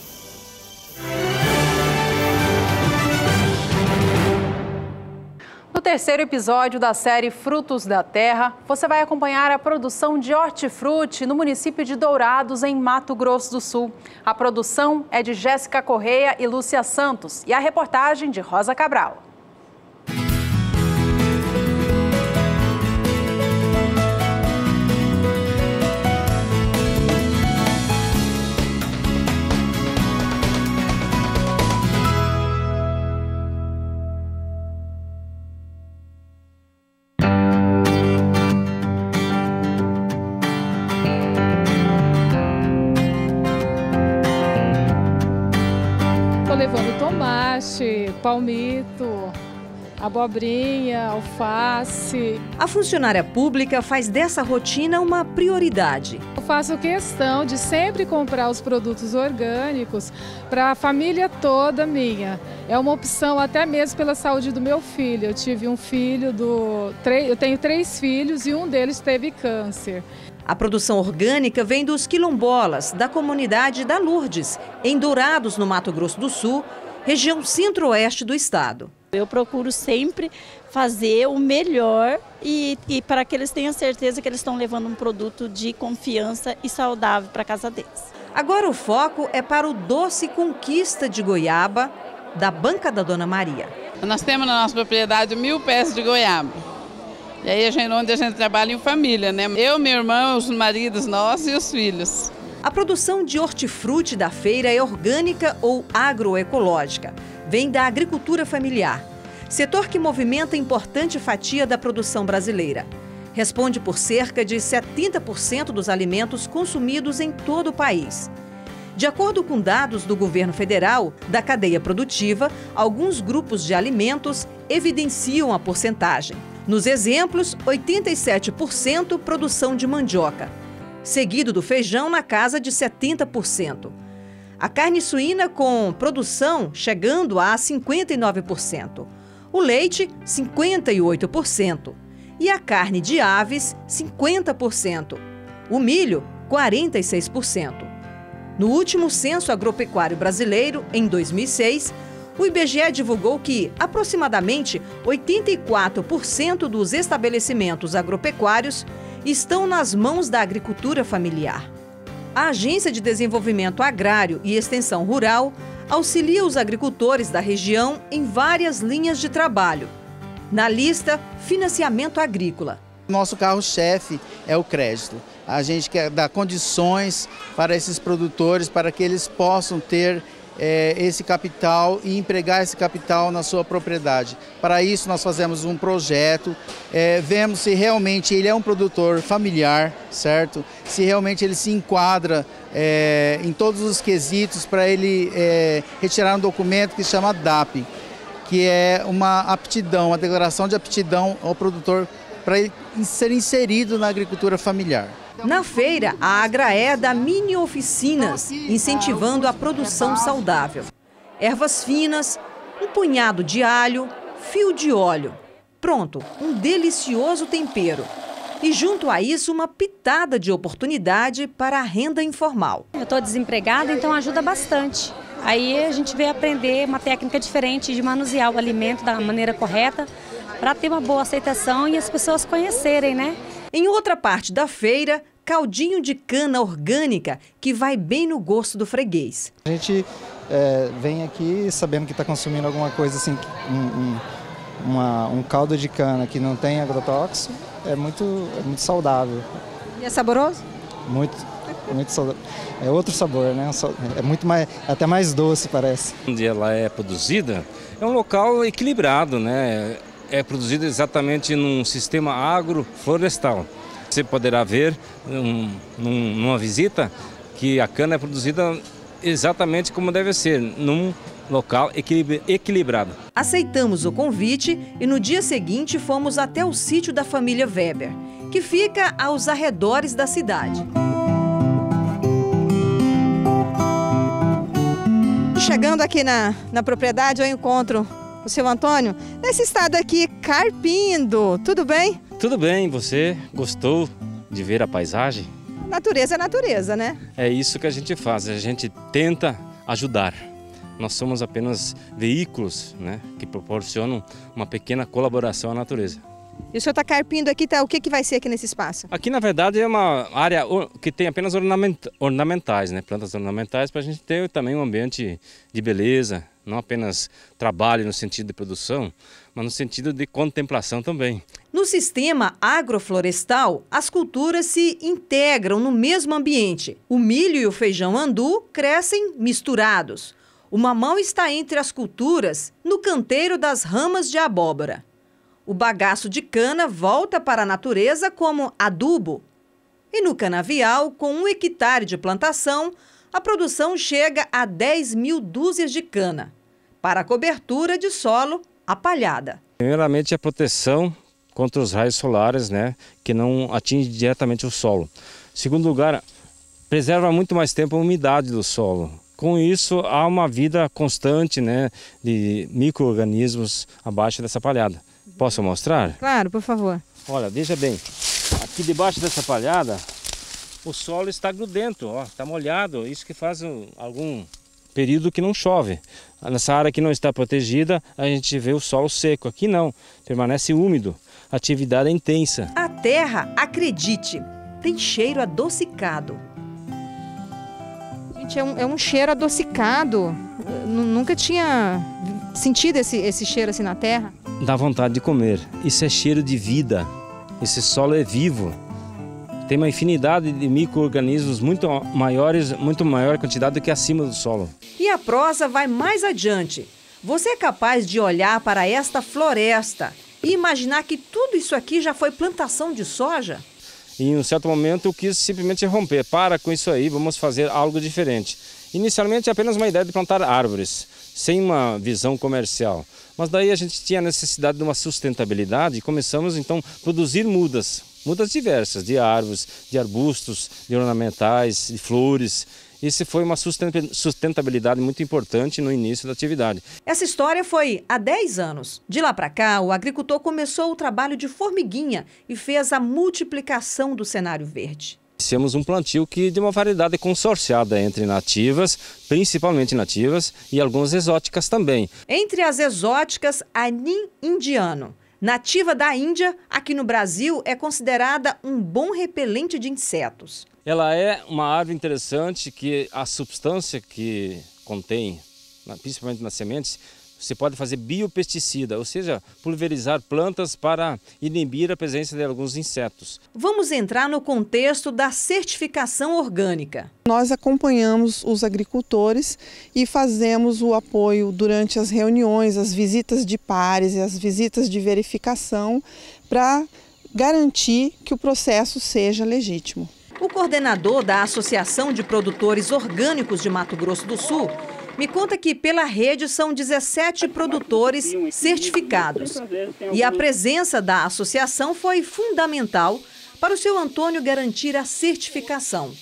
No terceiro episódio da série Frutos da Terra, você vai acompanhar a produção de hortifruti no município de Dourados, em Mato Grosso do Sul. A produção é de Jéssica Correia e Lúcia Santos e a reportagem de Rosa Cabral.
Levando tomate, palmito, abobrinha, alface.
A funcionária pública faz dessa rotina uma prioridade.
Eu faço questão de sempre comprar os produtos orgânicos para a família toda minha. É uma opção até mesmo pela saúde do meu filho. Eu tive um filho eu tenho 3 filhos e um deles teve câncer.
A produção orgânica vem dos quilombolas, da comunidade da Lourdes, em Dourados, no Mato Grosso do Sul, região centro-oeste do estado.
Eu procuro sempre fazer o melhor e para que eles tenham certeza que eles estão levando um produto de confiança e saudável para a casa deles.
Agora o foco é para o doce Conquista de Goiaba, da Banca da Dona Maria.
Nós temos na nossa propriedade 1000 pés de goiaba. E aí onde a gente trabalha em família, né? Eu, meu irmão, os maridos nossos e os filhos.
A produção de hortifruti da feira é orgânica ou agroecológica. Vem da agricultura familiar, setor que movimenta importante fatia da produção brasileira. Responde por cerca de 70% dos alimentos consumidos em todo o país. De acordo com dados do governo federal, da cadeia produtiva, alguns grupos de alimentos evidenciam a porcentagem. Nos exemplos, 87% produção de mandioca, seguido do feijão na casa de 70%. A carne suína com produção chegando a 59%. O leite, 58%. E a carne de aves, 50%. O milho, 46%. No último censo agropecuário brasileiro, em 2006, o IBGE divulgou que aproximadamente 84% dos estabelecimentos agropecuários estão nas mãos da agricultura familiar. A Agência de Desenvolvimento Agrário e Extensão Rural auxilia os agricultores da região em várias linhas de trabalho. Na lista, financiamento agrícola.
Nosso carro-chefe é o crédito. A gente quer dar condições para esses produtores para que eles possam ter esse capital e empregar esse capital na sua propriedade. Para isso nós fazemos um projeto, vemos se realmente ele é um produtor familiar, certo? Se realmente ele se enquadra em todos os quesitos para ele retirar um documento que se chama DAP, que é uma aptidão, uma declaração de aptidão ao produtor para ele ser inserido na agricultura familiar.
Na feira, a Agraé dá mini-oficinas, incentivando a produção saudável. Ervas finas, um punhado de alho, fio de óleo. Pronto, um delicioso tempero. E junto a isso, uma pitada de oportunidade para a renda informal.
Eu estou desempregada, então ajuda bastante. Aí a gente veio aprender uma técnica diferente de manusear o alimento da maneira correta para ter uma boa aceitação e as pessoas conhecerem, né?
Em outra parte da feira, caldinho de cana orgânica que vai bem no gosto do freguês.
A gente vem aqui sabendo que está consumindo alguma coisa assim, um caldo de cana que não tem agrotóxico, é muito saudável.
E é saboroso?
Muito saudável. É outro sabor, né? É muito mais, até mais doce, parece.
Onde ela é produzida, é um local equilibrado, né? É produzido exatamente num sistema agroflorestal. Você poderá ver numa visita que a cana é produzida exatamente como deve ser, num local equilibrado.
Aceitamos o convite e no dia seguinte fomos até o sítio da família Weber, que fica aos arredores da cidade. Chegando aqui na propriedade, eu encontro o seu Antônio, nesse estado aqui, carpindo. Tudo bem?
Tudo bem, você gostou de ver a paisagem?
Natureza é natureza, né?
É isso que a gente faz, a gente tenta ajudar. Nós somos apenas veículos, né, que proporcionam uma pequena colaboração à natureza.
E o senhor está carpindo aqui, o que vai ser aqui nesse espaço?
Aqui, na verdade, é uma área que tem apenas ornamentais, né, plantas ornamentais, para a gente ter também um ambiente de beleza, não apenas trabalho no sentido de produção, mas no sentido de contemplação também.
No sistema agroflorestal, as culturas se integram no mesmo ambiente. O milho e o feijão andu crescem misturados. O mamão está entre as culturas, no canteiro das ramas de abóbora. O bagaço de cana volta para a natureza como adubo. E no canavial, com 1 hectare de plantação, a produção chega a 10 mil dúzias de cana. Para a cobertura de solo, a palhada.
Primeiramente, a proteção contra os raios solares, né, que não atingem diretamente o solo. Segundo lugar, preserva muito mais tempo a umidade do solo. Com isso, há uma vida constante, né, de micro-organismos abaixo dessa palhada. Posso mostrar?
Claro, por favor.
Olha, veja bem, aqui debaixo dessa palhada, o solo está grudento, ó, está molhado, isso que faz algum período que não chove. Nessa área que não está protegida, a gente vê o solo seco. Aqui não, permanece úmido, a atividade é intensa.
A terra, acredite, tem cheiro adocicado. Gente, é um cheiro adocicado. Eu nunca tinha sentido esse cheiro assim na terra.
Dá vontade de comer. Isso é cheiro de vida. Esse solo é vivo. Tem uma infinidade de micro-organismos muito maior quantidade do que acima do solo.
E a prosa vai mais adiante. Você é capaz de olhar para esta floresta e imaginar que tudo isso aqui já foi plantação de soja?
E em um certo momento eu quis simplesmente romper. Para com isso aí, vamos fazer algo diferente. Inicialmente apenas uma ideia de plantar árvores, sem uma visão comercial. Mas daí a gente tinha a necessidade de uma sustentabilidade e começamos então a produzir mudas diversas, de árvores, de arbustos, de ornamentais, de flores. Isso foi uma sustentabilidade muito importante no início da atividade.
Essa história foi há 10 anos. De lá para cá, o agricultor começou o trabalho de formiguinha e fez a multiplicação do cenário verde.
Iniciamos um plantio de uma variedade consorciada entre nativas, principalmente nativas, e algumas exóticas também.
Entre as exóticas, a Nim indiano. Nativa da Índia, aqui no Brasil, é considerada um bom repelente de insetos.
Ela é uma árvore interessante que a substância que contém, principalmente nas sementes, você pode fazer biopesticida, ou seja, pulverizar plantas para inibir a presença de alguns insetos.
Vamos entrar no contexto da certificação orgânica.
Nós acompanhamos os agricultores e fazemos o apoio durante as reuniões, as visitas de pares e as visitas de verificação para garantir que o processo seja legítimo.
O coordenador da Associação de Produtores Orgânicos de Mato Grosso do Sul me conta que pela rede são 17 produtores certificados. E a presença da associação foi fundamental para o seu Antônio garantir a certificação.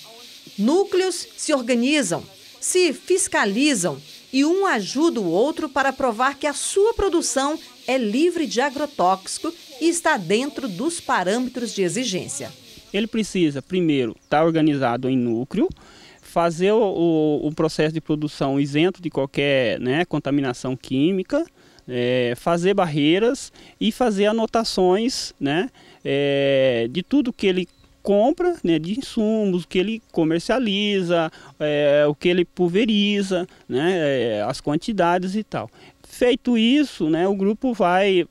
Núcleos se organizam, se fiscalizam e um ajuda o outro para provar que a sua produção
é livre de agrotóxico e está dentro dos parâmetros de exigência.
Ele precisa, primeiro, estar organizado em núcleo, fazer o processo de produção isento de qualquer contaminação química, fazer barreiras e fazer anotações de tudo que ele compra, de insumos, o que ele comercializa, o que ele pulveriza, as quantidades e tal. Feito isso, o grupo vai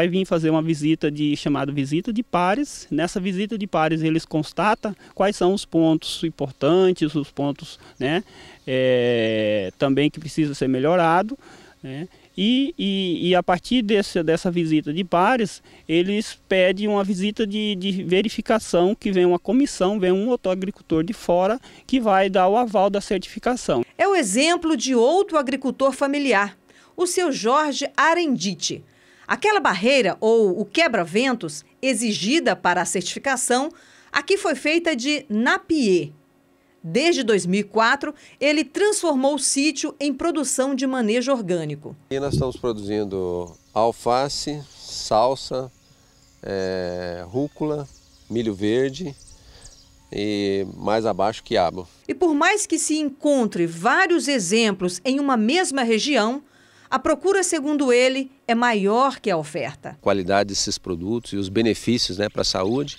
vir fazer uma visita chamada visita de pares. Nessa visita de pares eles constatam quais são os pontos importantes, os pontos também que precisa ser melhorado. E a partir dessa visita de pares, eles pedem uma visita de verificação, que vem uma comissão, vem um outro agricultor de fora que vai dar o aval da certificação.
É o exemplo de outro agricultor familiar, o seu Jorge Arendite. Aquela barreira, ou o quebra-ventos, exigida para a certificação, aqui foi feita de Napier. Desde 2004, ele transformou o sítio em produção de manejo orgânico.
E nós estamos produzindo alface, salsa, rúcula, milho verde e mais abaixo quiabo.
E por mais que se encontre vários exemplos em uma mesma região, a procura, segundo ele, é maior que a oferta.
A qualidade desses produtos e os benefícios para a saúde.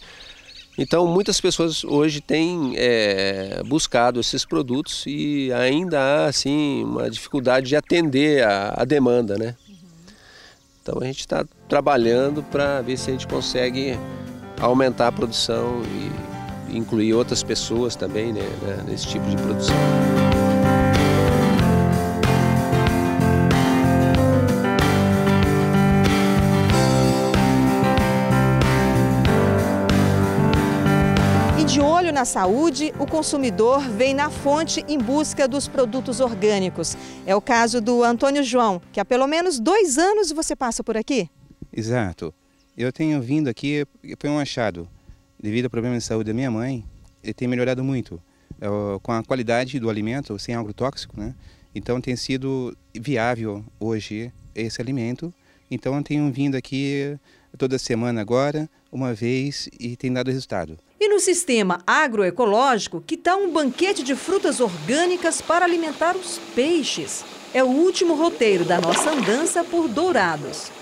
Então, muitas pessoas hoje têm buscado esses produtos e ainda há assim, uma dificuldade de atender a demanda, Então, a gente está trabalhando para ver se a gente consegue aumentar a produção e incluir outras pessoas também nesse tipo de produção.
De olho na saúde, o consumidor vem na fonte em busca dos produtos orgânicos. É o caso do Antônio João, que há pelo menos 2 anos você passa por aqui.
Exato. Eu tenho vindo aqui, foi um achado. Devido ao problema de saúde da minha mãe, ele tem melhorado muito. Com a qualidade do alimento, sem agrotóxico, Então tem sido viável hoje esse alimento. Então eu tenho vindo aqui toda semana agora, uma vez, e tem dado resultado.
E no sistema agroecológico, que tal um banquete de frutas orgânicas para alimentar os peixes? É o último roteiro da nossa andança por Dourados.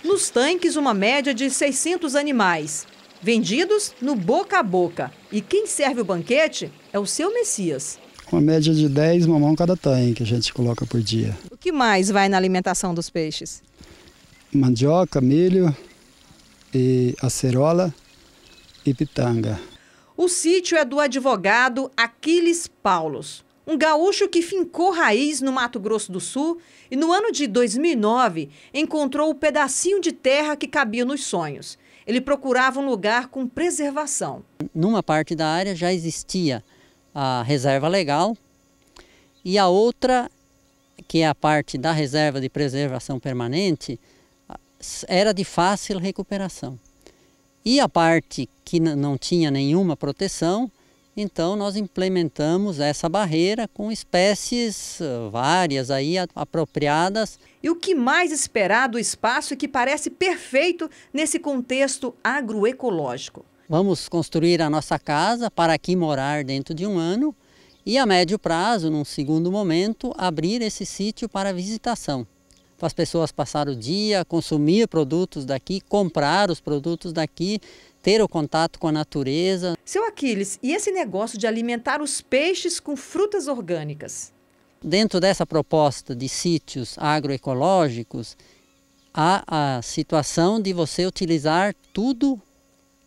Nos tanques, uma média de 600 animais, vendidos no boca a boca. E quem serve o banquete é o seu Messias.
Uma média de 10 mamão cada tanque a gente coloca por dia.
O que mais vai na alimentação dos peixes?
Mandioca, milho, e acerola e pitanga.
O sítio é do advogado Aquiles Paulos, um gaúcho que fincou raiz no Mato Grosso do Sul e no ano de 2009 encontrou o pedacinho de terra que cabia nos sonhos. Ele procurava um lugar com preservação.
Numa parte da área já existia a reserva legal e a outra, que é a parte da reserva de preservação permanente, era de fácil recuperação. E a parte que não tinha nenhuma proteção, então nós implementamos essa barreira com espécies várias aí apropriadas.
E o que mais esperar do espaço que parece perfeito nesse contexto agroecológico?
Vamos construir a nossa casa para aqui morar dentro de 1 ano e a médio prazo, num segundo momento, abrir esse sítio para visitação. Para as pessoas passar o dia, consumir produtos daqui, comprar os produtos daqui, ter o contato com a natureza.
Seu Aquiles, e esse negócio de alimentar os peixes com frutas orgânicas?
Dentro dessa proposta de sítios agroecológicos, há a situação de você utilizar tudo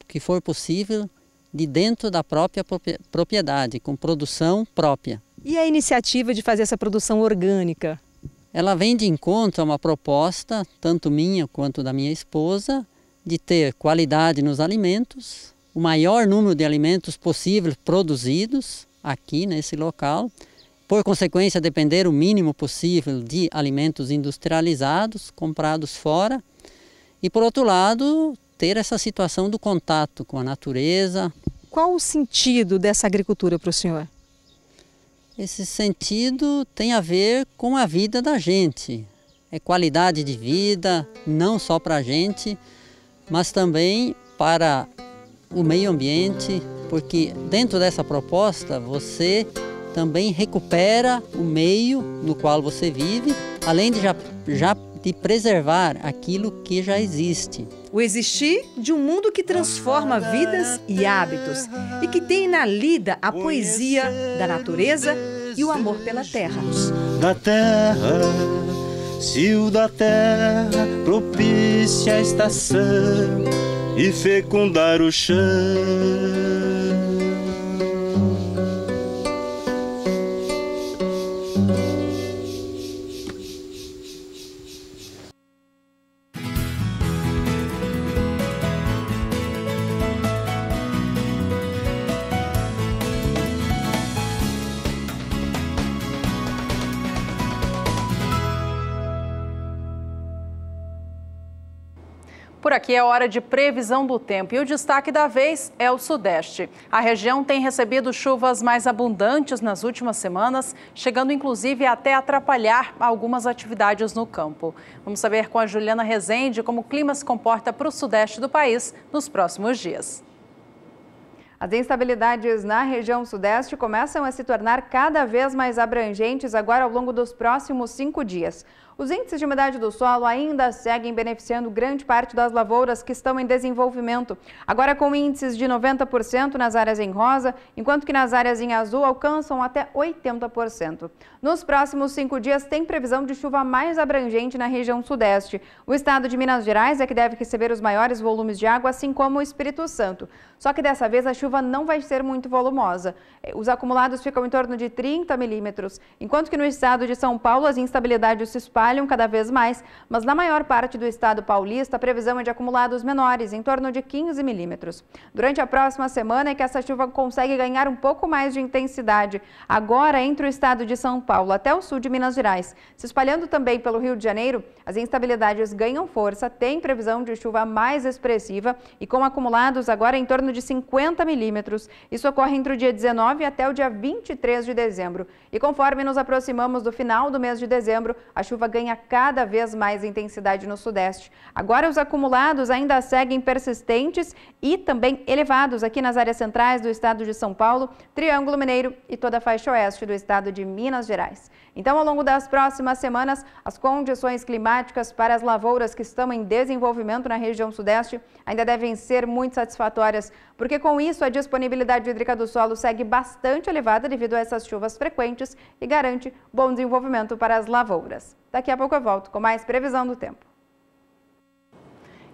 que for possível de dentro da própria propriedade, com produção própria.
E a iniciativa de fazer essa produção orgânica?
Ela vem de encontro a uma proposta, tanto minha quanto da minha esposa, de ter qualidade nos alimentos, o maior número de alimentos possível produzidos aqui nesse local, por consequência depender o mínimo possível de alimentos industrializados, comprados fora, e por outro lado, ter essa situação do contato com a natureza.
Qual o sentido dessa agricultura para o senhor?
Esse sentido tem a ver com a vida da gente. É qualidade de vida, não só para a gente, mas também para o meio ambiente, porque dentro dessa proposta você também recupera o meio no qual você vive, além de de preservar aquilo que já existe.
O existir de um mundo que transforma vidas e hábitos e que tem na lida a poesia da natureza e o amor pela terra.
Da terra, cio da terra, propicia a estação e fecundar o chão.
Por aqui é hora de previsão do tempo e o destaque da vez é o Sudeste. A região tem recebido chuvas mais abundantes nas últimas semanas, chegando inclusive até atrapalhar algumas atividades no campo. Vamos saber com a Juliana Rezende como o clima se comporta para o Sudeste do país nos próximos dias.
As instabilidades na região Sudeste começam a se tornar cada vez mais abrangentes agora ao longo dos próximos 5 dias. Os índices de umidade do solo ainda seguem beneficiando grande parte das lavouras que estão em desenvolvimento, agora com índices de 90% nas áreas em rosa, enquanto que nas áreas em azul alcançam até 80%. Nos próximos 5 dias tem previsão de chuva mais abrangente na região Sudeste. O estado de Minas Gerais é que deve receber os maiores volumes de água, assim como o Espírito Santo. Só que dessa vez a chuva não vai ser muito volumosa. Os acumulados ficam em torno de 30 milímetros, enquanto que no estado de São Paulo as instabilidades se espalham cada vez mais, mas na maior parte do estado paulista a previsão é de acumulados menores, em torno de 15 milímetros. Durante a próxima semana é que essa chuva consegue ganhar um pouco mais de intensidade, agora entre o estado de São Paulo até o sul de Minas Gerais. Se espalhando também pelo Rio de Janeiro, as instabilidades ganham força, tem previsão de chuva mais expressiva e com acumulados agora em torno de 50 milímetros. Isso ocorre entre o dia 19 até o dia 23 de dezembro. E conforme nos aproximamos do final do mês de dezembro, a chuva ganha cada vez mais intensidade no Sudeste. Agora os acumulados ainda seguem persistentes e também elevados aqui nas áreas centrais do estado de São Paulo, Triângulo Mineiro e toda a faixa oeste do estado de Minas Gerais. Então, ao longo das próximas semanas, as condições climáticas para as lavouras que estão em desenvolvimento na região Sudeste ainda devem ser muito satisfatórias, porque com isso a disponibilidade hídrica do solo segue bastante elevada devido a essas chuvas frequentes e garante bom desenvolvimento para as lavouras. Daqui a pouco eu volto com mais previsão do tempo.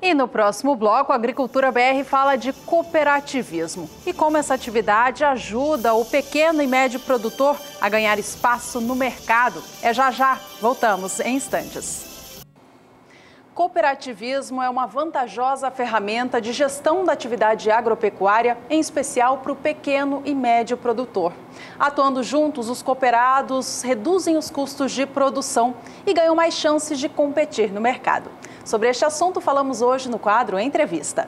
E no próximo bloco, a Agricultura BR fala de cooperativismo e como essa atividade ajuda o pequeno e médio produtor a ganhar espaço no mercado. É já já, voltamos em instantes. Cooperativismo é uma vantajosa ferramenta de gestão da atividade agropecuária, em especial para o pequeno e médio produtor. Atuando juntos, os cooperados reduzem os custos de produção e ganham mais chances de competir no mercado. Sobre este assunto, falamos hoje no quadro Entrevista.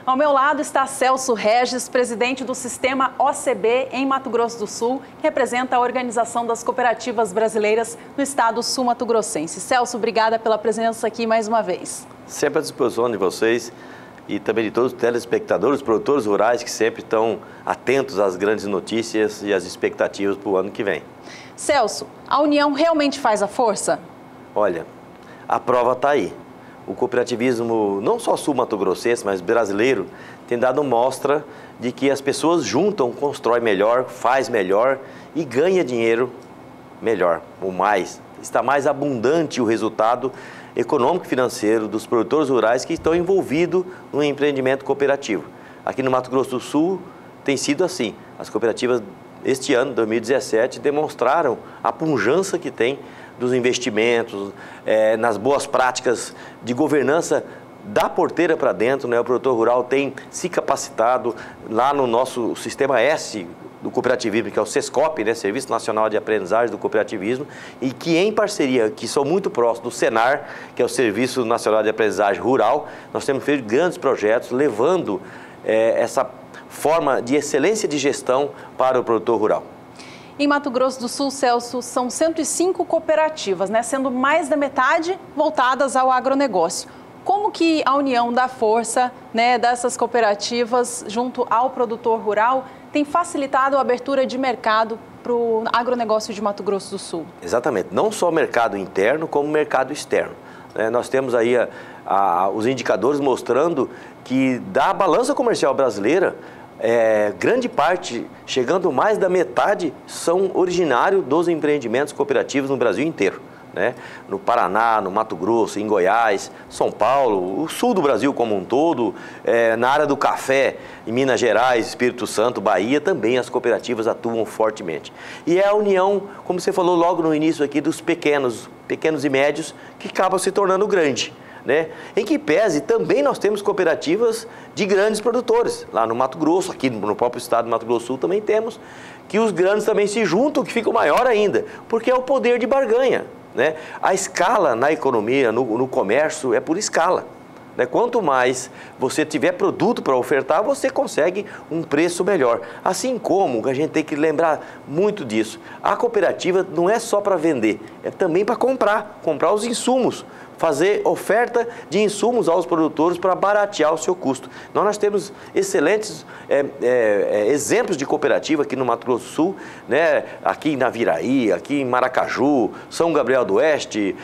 Ao meu lado está Celso Regis, presidente do Sistema OCB em Mato Grosso do Sul, que representa a Organização das Cooperativas Brasileiras no estado sul-mato-grossense. Celso, obrigada pela presença aqui mais uma vez.
Sempre à disposição de vocês e também de todos os telespectadores, produtores rurais que sempre estão atentos às grandes notícias e às expectativas para o ano que vem.
Celso, a união realmente faz a força?
Olha, a prova está aí. O cooperativismo, não só sul-mato-grossense, mas brasileiro, tem dado mostra de que as pessoas juntam, constroem melhor, faz melhor e ganha dinheiro melhor, ou mais. Está mais abundante o resultado econômico e financeiro dos produtores rurais que estão envolvidos no empreendimento cooperativo. Aqui no Mato Grosso do Sul tem sido assim. As cooperativas, este ano, 2017, demonstraram a pujança que tem dos investimentos, nas boas práticas de governança da porteira para dentro, né? O produtor rural tem se capacitado lá no nosso Sistema S, do cooperativismo, que é o SESCOP, né, Serviço Nacional de Aprendizagem do Cooperativismo, e que em parceria, que são muito próximos do SENAR, que é o Serviço Nacional de Aprendizagem Rural, nós temos feito grandes projetos levando essa forma de excelência de gestão para o produtor rural.
Em Mato Grosso do Sul, Celso, são 105 cooperativas, né, sendo mais da metade voltadas ao agronegócio. Como que a união da força, né, dessas cooperativas junto ao produtor rural tem facilitado a abertura de mercado para o agronegócio de Mato Grosso do Sul?
Exatamente, não só mercado interno, como mercado externo. Nós temos aí os indicadores mostrando que da balança comercial brasileira, grande parte, chegando mais da metade, são originários dos empreendimentos cooperativos no Brasil inteiro. Né? No Paraná, no Mato Grosso, em Goiás, São Paulo, o sul do Brasil como um todo, na área do café, em Minas Gerais, Espírito Santo, Bahia, também as cooperativas atuam fortemente. E é a união, como você falou logo no início aqui, dos pequenos e médios, que acabam se tornando grande. Né? Em que pese, também nós temos cooperativas de grandes produtores. Lá no Mato Grosso, aqui no próprio estado do Mato Grosso do Sul também temos, que os grandes também se juntam, que fica maior ainda, porque é o poder de barganha. Né? A escala na economia, no comércio, é por escala. Né? Quanto mais você tiver produto para ofertar, você consegue um preço melhor. Assim como a gente tem que lembrar muito disso, a cooperativa não é só para vender, é também para comprar os insumos. Fazer oferta de insumos aos produtores para baratear o seu custo. Nós temos excelentes exemplos de cooperativa aqui no Mato Grosso do Sul, né? Aqui em Naviraí, aqui em Maracaju, São Gabriel do Oeste,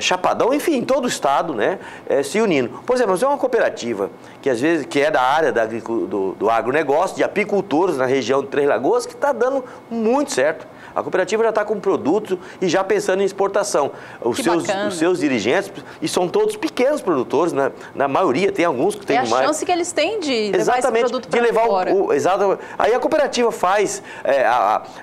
Chapadão, enfim, em todo o estado, né? Se unindo. Por exemplo, nós temos uma cooperativa que às vezes é da área do agronegócio, de apicultores na região de Três Lagoas, que está dando muito certo. A cooperativa já está com produto e já pensando em exportação. Os seus dirigentes, e são todos pequenos produtores, né? Na maioria, tem alguns que têm mais.
É a chance que eles têm de levar esse produto para fora.
Exatamente. Aí a cooperativa faz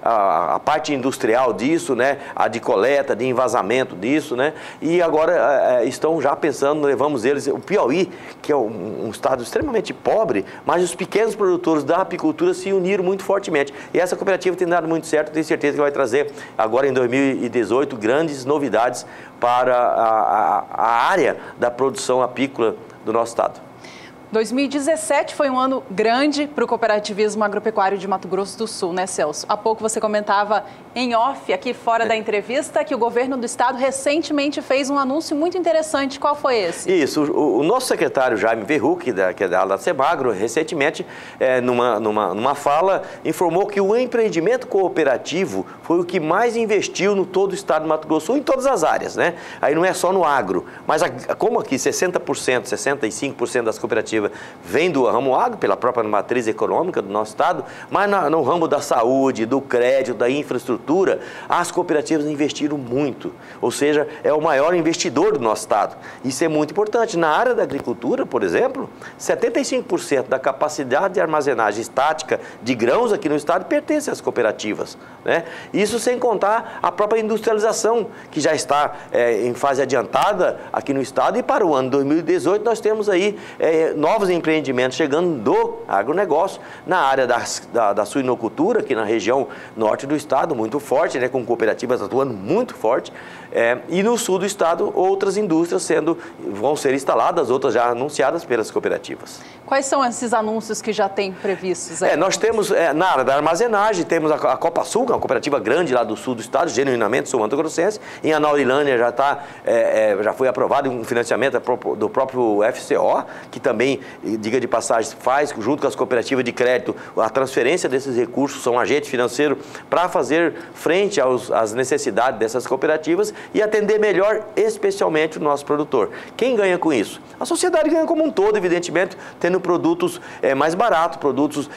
a parte industrial disso, né? A de coleta, de envasamento disso, né? E agora estão já pensando, levamos eles, o Piauí, que é um estado extremamente pobre, mas os pequenos produtores da apicultura se uniram muito fortemente. E essa cooperativa tem dado muito certo, tenho certeza que vai trazer agora em 2018 grandes novidades para a área da produção apícola do nosso estado.
2017 foi um ano grande para o cooperativismo agropecuário de Mato Grosso do Sul, né, Celso? Há pouco você comentava em off, aqui fora da entrevista, que o governo do estado recentemente fez um anúncio muito interessante. Qual foi esse?
Isso, o nosso secretário Jaime Verruc, que é da ala da Semagro, recentemente, numa fala, informou que o empreendimento cooperativo foi o que mais investiu no todo o estado do Mato Grosso do Sul, em todas as áreas, né? Aí não é só no agro, mas como aqui 60%, 65% das cooperativas vem do ramo agro, pela própria matriz econômica do nosso estado, mas no ramo da saúde, do crédito, da infraestrutura, as cooperativas investiram muito. Ou seja, é o maior investidor do nosso estado. Isso é muito importante. Na área da agricultura, por exemplo, 75% da capacidade de armazenagem estática de grãos aqui no estado pertence às cooperativas. Né? Isso sem contar a própria industrialização, que já está em fase adiantada aqui no estado, e para o ano 2018 nós temos aí novos empreendimentos chegando do agronegócio na área da suinocultura, aqui na região norte do estado, muito forte, né, com cooperativas atuando muito forte, e no sul do estado outras indústrias vão ser instaladas, outras já anunciadas pelas cooperativas.
Quais são esses anúncios que já tem previstos aí?
Nós temos, na área da armazenagem, temos a Copa Sul, que é uma cooperativa grande lá do sul do estado, genuinamente sul-mato-grossense. Em Anaurilândia já foi aprovado um financiamento do próprio FCO, que também, diga de passagem, faz, junto com as cooperativas de crédito, a transferência desses recursos, são agente financeiro, para fazer frente às necessidades dessas cooperativas e atender melhor, especialmente o nosso produtor. Quem ganha com isso? A sociedade ganha como um todo, evidentemente, tendo produtos mais baratos, produtos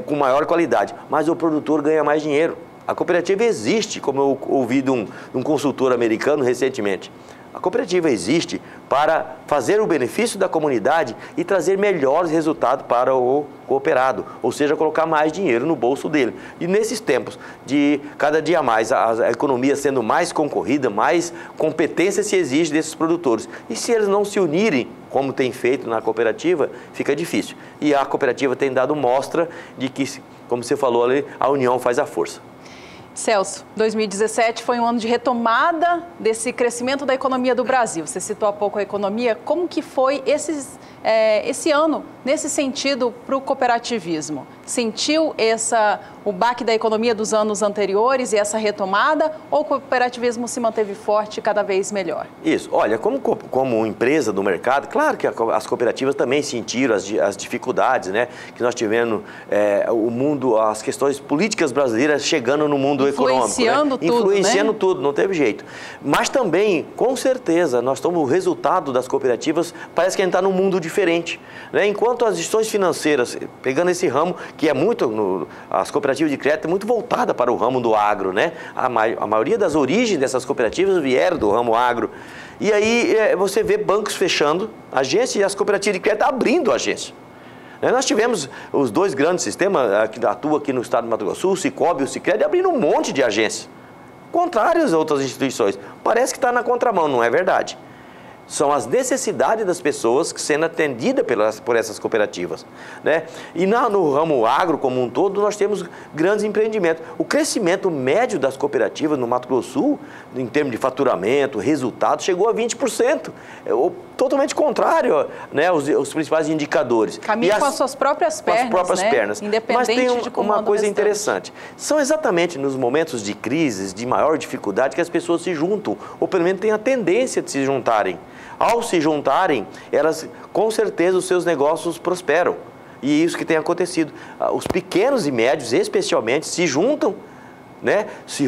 com maior qualidade, mas o produtor ganha mais dinheiro. A cooperativa existe, como eu ouvi de um consultor americano recentemente. A cooperativa existe para fazer o benefício da comunidade e trazer melhores resultados para o cooperado, ou seja, colocar mais dinheiro no bolso dele. E nesses tempos de cada dia mais a economia sendo mais concorrida, mais competência se exige desses produtores. E se eles não se unirem, como tem feito na cooperativa, fica difícil. E a cooperativa tem dado mostra de que como você falou ali, a união faz a força.
Celso, 2017 foi um ano de retomada desse crescimento da economia do Brasil. Você citou há pouco a economia. Como que foi esse ano, nesse sentido, para o cooperativismo? Sentiu o baque da economia dos anos anteriores e essa retomada, ou o cooperativismo se manteve forte cada vez melhor?
Isso. Olha, como empresa do mercado, claro que as cooperativas também sentiram as dificuldades, né? Que nós tivemos o mundo, as questões políticas brasileiras chegando no mundo econômico. Influenciando tudo, não teve jeito. Mas também, com certeza, nós estamos, o resultado das cooperativas, parece que a gente está num mundo diferente, né? Enquanto as instituições financeiras, pegando esse ramo, que é muito, as cooperativas de crédito é muito voltada para o ramo do agro, né? A maioria das origens dessas cooperativas vieram do ramo agro. E aí você vê bancos fechando agência e as cooperativas de crédito abrindo agência. Nós tivemos os dois grandes sistemas que atuam aqui no estado do Mato Grosso, o Cicobi e o Sicredi, abrindo um monte de agências, contrários a outras instituições. Parece que está na contramão, não é verdade. São as necessidades das pessoas sendo atendidas por essas cooperativas, né? E no ramo agro como um todo, nós temos grandes empreendimentos. O crescimento médio das cooperativas no Mato Grosso do Sul, em termos de faturamento, resultado, chegou a 20%. Totalmente contrário, né, os principais indicadores.
Caminha com as suas próprias pernas,
com as próprias pernas.
Independente
Mas tem uma coisa interessante. São exatamente nos momentos de crise, de maior dificuldade, que as pessoas se juntam, ou pelo menos têm a tendência de se juntarem. Ao se juntarem, elas, com certeza, os seus negócios prosperam. E isso que tem acontecido. Os pequenos e médios, especialmente, se juntam, né? Se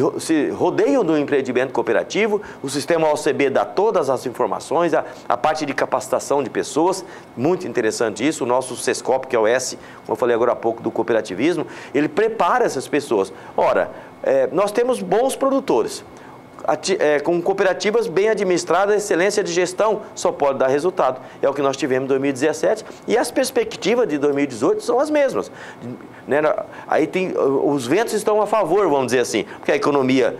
rodeiam do empreendimento cooperativo. O sistema OCB dá todas as informações, a parte de capacitação de pessoas, muito interessante isso. O nosso SESCOP, que é o S, como eu falei agora há pouco, do cooperativismo, ele prepara essas pessoas. Ora, nós temos bons produtores. Com cooperativas bem administradas, excelência de gestão só pode dar resultado. É o que nós tivemos em 2017 e as perspectivas de 2018 são as mesmas. Né? Aí os ventos estão a favor, vamos dizer assim, porque a economia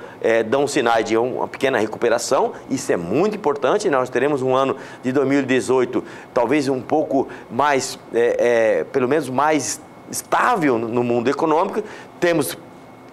dá um sinal de uma pequena recuperação, isso é muito importante. Nós teremos um ano de 2018 talvez um pouco mais, pelo menos mais estável no mundo econômico. Temos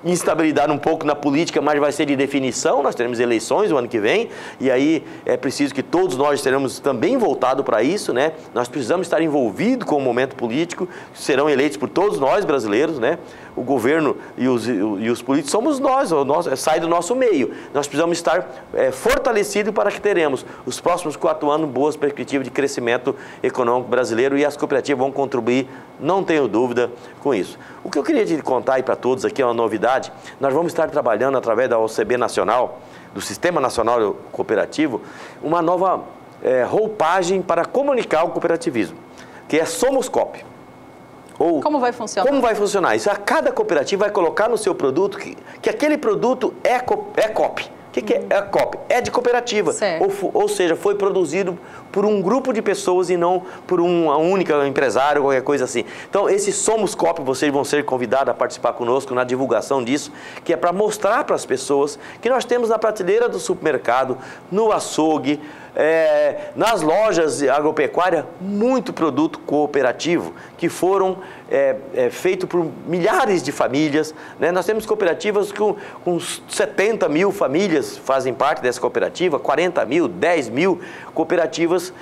instabilidade um pouco na política, mas vai ser de definição. Nós teremos eleições o ano que vem e aí é preciso que todos nós estejamos também voltados para isso, né? Nós precisamos estar envolvidos com o momento político, serão eleitos por todos nós brasileiros, né? O governo e os políticos somos nós, sai do nosso meio. Nós precisamos estar fortalecidos para que teremos os próximos 4 anos boas perspectivas de crescimento econômico brasileiro e as cooperativas vão contribuir, não tenho dúvida com isso. O que eu queria te contar aí para todos aqui é uma novidade. Nós vamos estar trabalhando através da OCB Nacional, do Sistema Nacional Cooperativo, uma nova roupagem para comunicar o cooperativismo, que é Somos Coop.
Como vai funcionar?
Como vai funcionar? Isso, cada cooperativa vai colocar no seu produto que aquele produto é COP. O que é COP? É de cooperativa. Ou seja, foi produzido por um grupo de pessoas e não por uma única empresário ou qualquer coisa assim. Então, esse Somos COP, vocês vão ser convidados a participar conosco na divulgação disso, que é para mostrar para as pessoas que nós temos na prateleira do supermercado, no açougue, nas lojas agropecuárias, muito produto cooperativo, que foram feitos por milhares de famílias, né? Nós temos cooperativas com 70 mil famílias fazem parte dessa cooperativa, 40 mil, 10 mil cooperativas,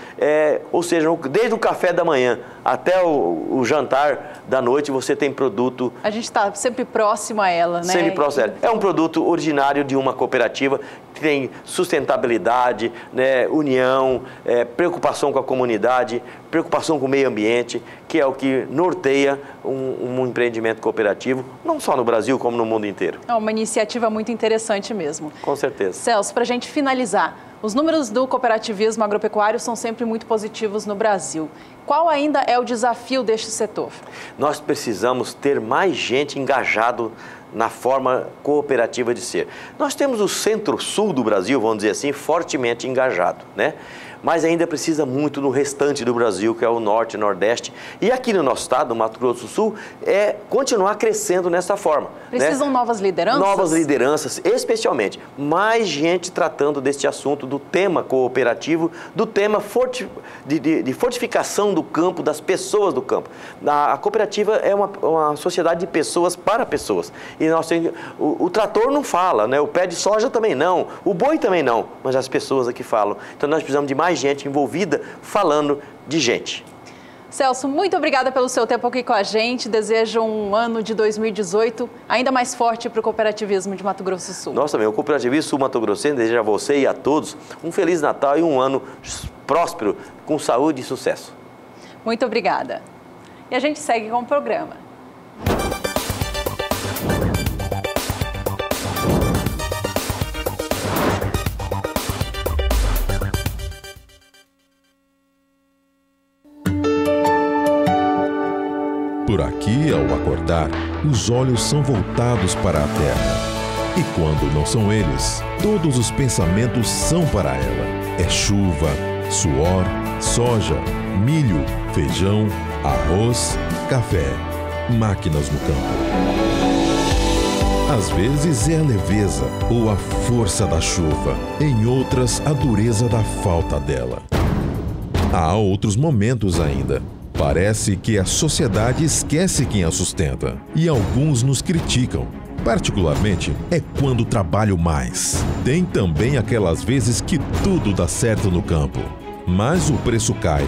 ou seja, desde o café da manhã até o jantar da noite, você tem produto...
A gente está sempre próximo a ela, né?
Sempre próximo a ela. É um produto originário de uma cooperativa que tem sustentabilidade, né, união, preocupação com a comunidade, preocupação com o meio ambiente, que é o que norteia um empreendimento cooperativo, não só no Brasil, como no mundo inteiro.
É uma iniciativa muito interessante mesmo.
Com certeza.
Celso, para a gente finalizar, os números do cooperativismo agropecuário são sempre muito positivos no Brasil. Qual ainda é o desafio deste setor?
Nós precisamos ter mais gente engajada na forma cooperativa de ser. Nós temos o centro-sul do Brasil, vamos dizer assim, fortemente engajado, né? Mas ainda precisa muito no restante do Brasil, que é o norte e nordeste. E aqui no nosso estado, no Mato Grosso do Sul, é continuar crescendo nessa forma.
Precisam, né? Novas lideranças? Novas
lideranças, especialmente. Mais gente tratando deste assunto, do tema cooperativo, do tema de fortificação do campo, das pessoas do campo. A cooperativa é uma sociedade de pessoas para pessoas. E nós temos, o trator não fala, né? O pé de soja também não, o boi também não, mas as pessoas aqui falam. Então nós precisamos de mais gente envolvida falando de gente.
Celso, muito obrigada pelo seu tempo aqui com a gente. Desejo um ano de 2018 ainda mais forte para o cooperativismo de Mato Grosso do Sul.
Nós também, o cooperativismo sul-mato-grossense deseja a você e a todos um Feliz Natal e um ano próspero, com saúde e sucesso.
Muito obrigada. E a gente segue com o programa.
Por aqui, ao acordar, os olhos são voltados para a terra. E quando não são eles, todos os pensamentos são para ela. É chuva, suor, soja, milho, feijão, arroz, café, máquinas no campo. Às vezes é a leveza ou a força da chuva, em outras a dureza da falta dela. Há outros momentos ainda. Parece que a sociedade esquece quem a sustenta e alguns nos criticam. Particularmente é quando trabalho mais. Tem também aquelas vezes que tudo dá certo no campo, mas o preço cai.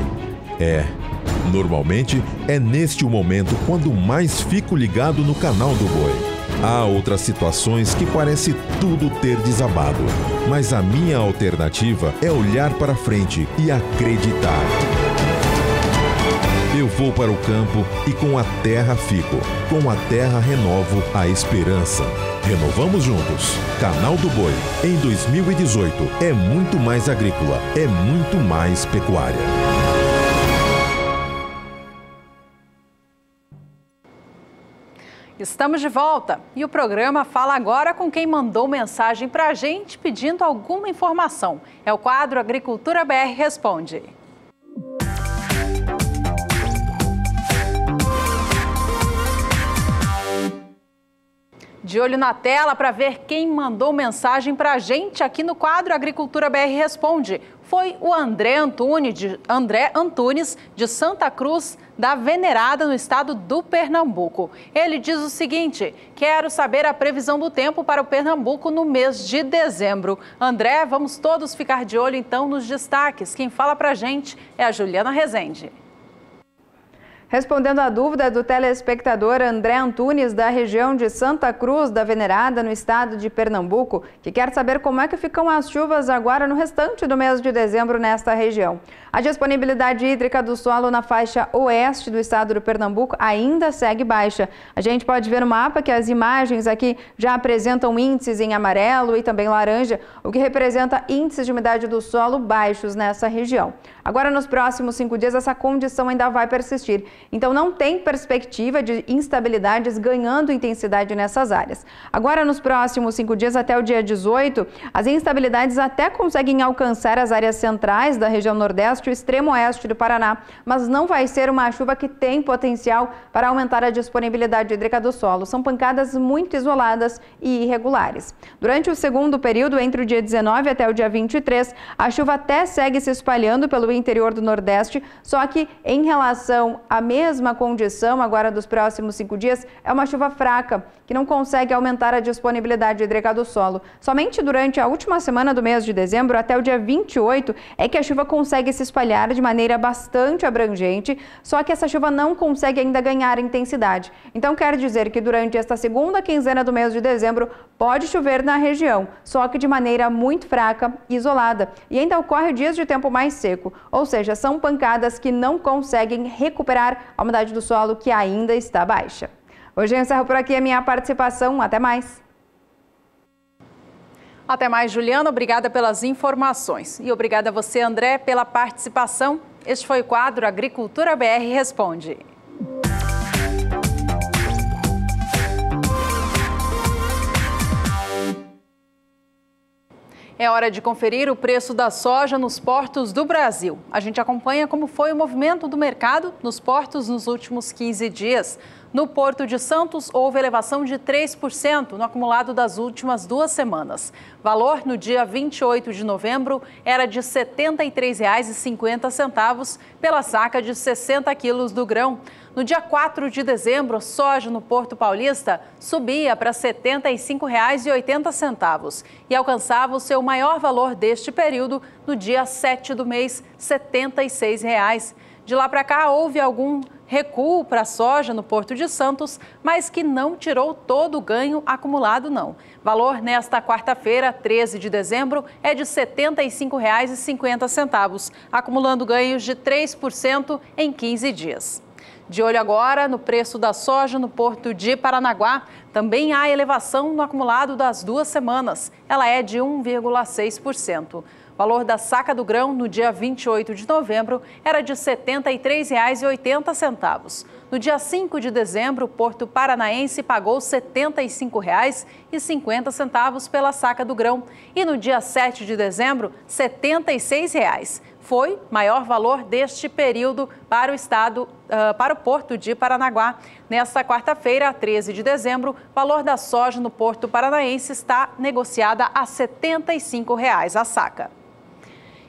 Normalmente é neste o momento quando mais fico ligado no canal do boi. Há outras situações que parece tudo ter desabado, mas a minha alternativa é olhar para frente e acreditar. Eu vou para o campo e com a terra fico. Com a terra renovo a esperança. Renovamos juntos. Canal do Boi, em 2018, é muito mais agrícola, é muito mais pecuária.
Estamos de volta e o programa fala agora com quem mandou mensagem para a gente pedindo alguma informação. É o quadro Agricultura BR Responde. De olho na tela para ver quem mandou mensagem para a gente aqui no quadro Agricultura BR Responde. Foi o André Antunes, de Santa Cruz, da Venerada, no estado do Pernambuco. Ele diz o seguinte: quero saber a previsão do tempo para o Pernambuco no mês de dezembro. André, vamos todos ficar de olho então nos destaques. Quem fala para a gente é a Juliana Rezende.
Respondendo à dúvida do telespectador André Antunes, da região de Santa Cruz da Venerada, no estado de Pernambuco, que quer saber como é que ficam as chuvas agora no restante do mês de dezembro nesta região. A disponibilidade hídrica do solo na faixa oeste do estado do Pernambuco ainda segue baixa. A gente pode ver no mapa que as imagens aqui já apresentam índices em amarelo e também laranja, o que representa índices de umidade do solo baixos nessa região. Agora, nos próximos 5 dias, essa condição ainda vai persistir. Então, não tem perspectiva de instabilidades ganhando intensidade nessas áreas. Agora, nos próximos 5 dias, até o dia 18, as instabilidades até conseguem alcançar as áreas centrais da região nordeste e o extremo oeste do Paraná, mas não vai ser uma chuva que tem potencial para aumentar a disponibilidade hídrica do solo. São pancadas muito isoladas e irregulares. Durante o segundo período, entre o dia 19 até o dia 23, a chuva até segue se espalhando pelo interior do Nordeste, só que em relação à mesma condição agora dos próximos 5 dias, é uma chuva fraca, que não consegue aumentar a disponibilidade hídrica do solo. Somente durante a última semana do mês de dezembro, até o dia 28, é que a chuva consegue se espalhar de maneira bastante abrangente, só que essa chuva não consegue ainda ganhar intensidade. Então quer dizer que durante esta segunda quinzena do mês de dezembro, pode chover na região, só que de maneira muito fraca e isolada, e ainda ocorre dias de tempo mais seco. Ou seja, são pancadas que não conseguem recuperar a umidade do solo que ainda está baixa. Hoje eu encerro por aqui a minha participação. Até mais!
Até mais, Juliana. Obrigada pelas informações. E obrigada a você, André, pela participação. Este foi o quadro Agricultura BR Responde. É hora de conferir o preço da soja nos portos do Brasil. A gente acompanha como foi o movimento do mercado nos portos nos últimos 15 dias. No Porto de Santos, houve elevação de 3% no acumulado das últimas 2 semanas. Valor no dia 28 de novembro era de R$ 73,50 pela saca de 60 quilos do grão. No dia 4 de dezembro, a soja no Porto Paulista subia para R$ 75,80 e alcançava o seu maior valor deste período no dia 7 do mês, R$ 76. De lá para cá, houve algum recuo para a soja no Porto de Santos, mas que não tirou todo o ganho acumulado, não. Valor nesta quarta-feira, 13 de dezembro, é de R$ 75,50, acumulando ganhos de 3% em 15 dias. De olho agora no preço da soja no Porto de Paranaguá, também há elevação no acumulado das 2 semanas. Ela é de 1,6%. O valor da saca do grão no dia 28 de novembro era de R$ 73,80. No dia 5 de dezembro, o Porto Paranaense pagou R$ 75,50 pela saca do grão. E no dia 7 de dezembro, R$ 76. Foi maior valor deste período para o estado, para o Porto de Paranaguá. Nesta quarta-feira, 13 de dezembro, o valor da soja no Porto Paranaense está negociada a R$ 75 a saca.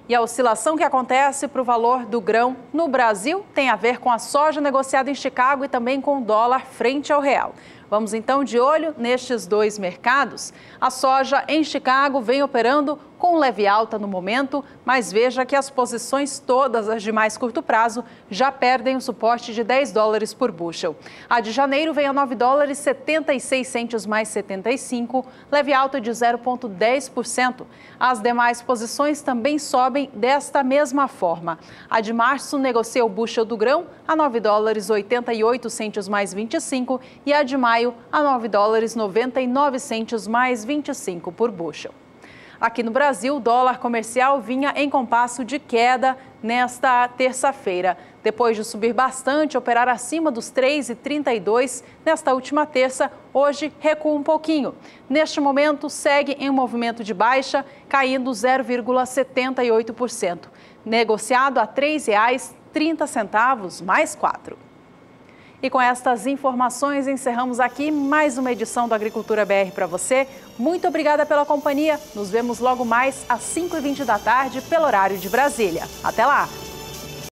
E a oscilação que acontece para o valor do grão no Brasil tem a ver com a soja negociada em Chicago e também com o dólar frente ao real. Vamos então de olho nestes 2 mercados. A soja em Chicago vem operando com leve alta no momento, mas veja que as posições todas as de mais curto prazo já perdem o suporte de $10 por bushel. A de janeiro vem a $9,76 mais 75, leve alta de 0,10%. As demais posições também sobem desta mesma forma. A de março negocia o bushel do grão a $9,88 mais 25 e a de maio a $9,99 mais 25 por bushel. Aqui no Brasil, o dólar comercial vinha em compasso de queda nesta terça-feira. Depois de subir bastante, operar acima dos 3,32 nesta última terça, hoje recua um pouquinho. Neste momento, segue em um movimento de baixa, caindo 0,78%. Negociado a R$ 3,30 mais 4. E com estas informações, encerramos aqui mais uma edição do Agricultura BR para você. Muito obrigada pela companhia. Nos vemos logo mais às 5h20 da tarde, pelo horário de Brasília. Até lá!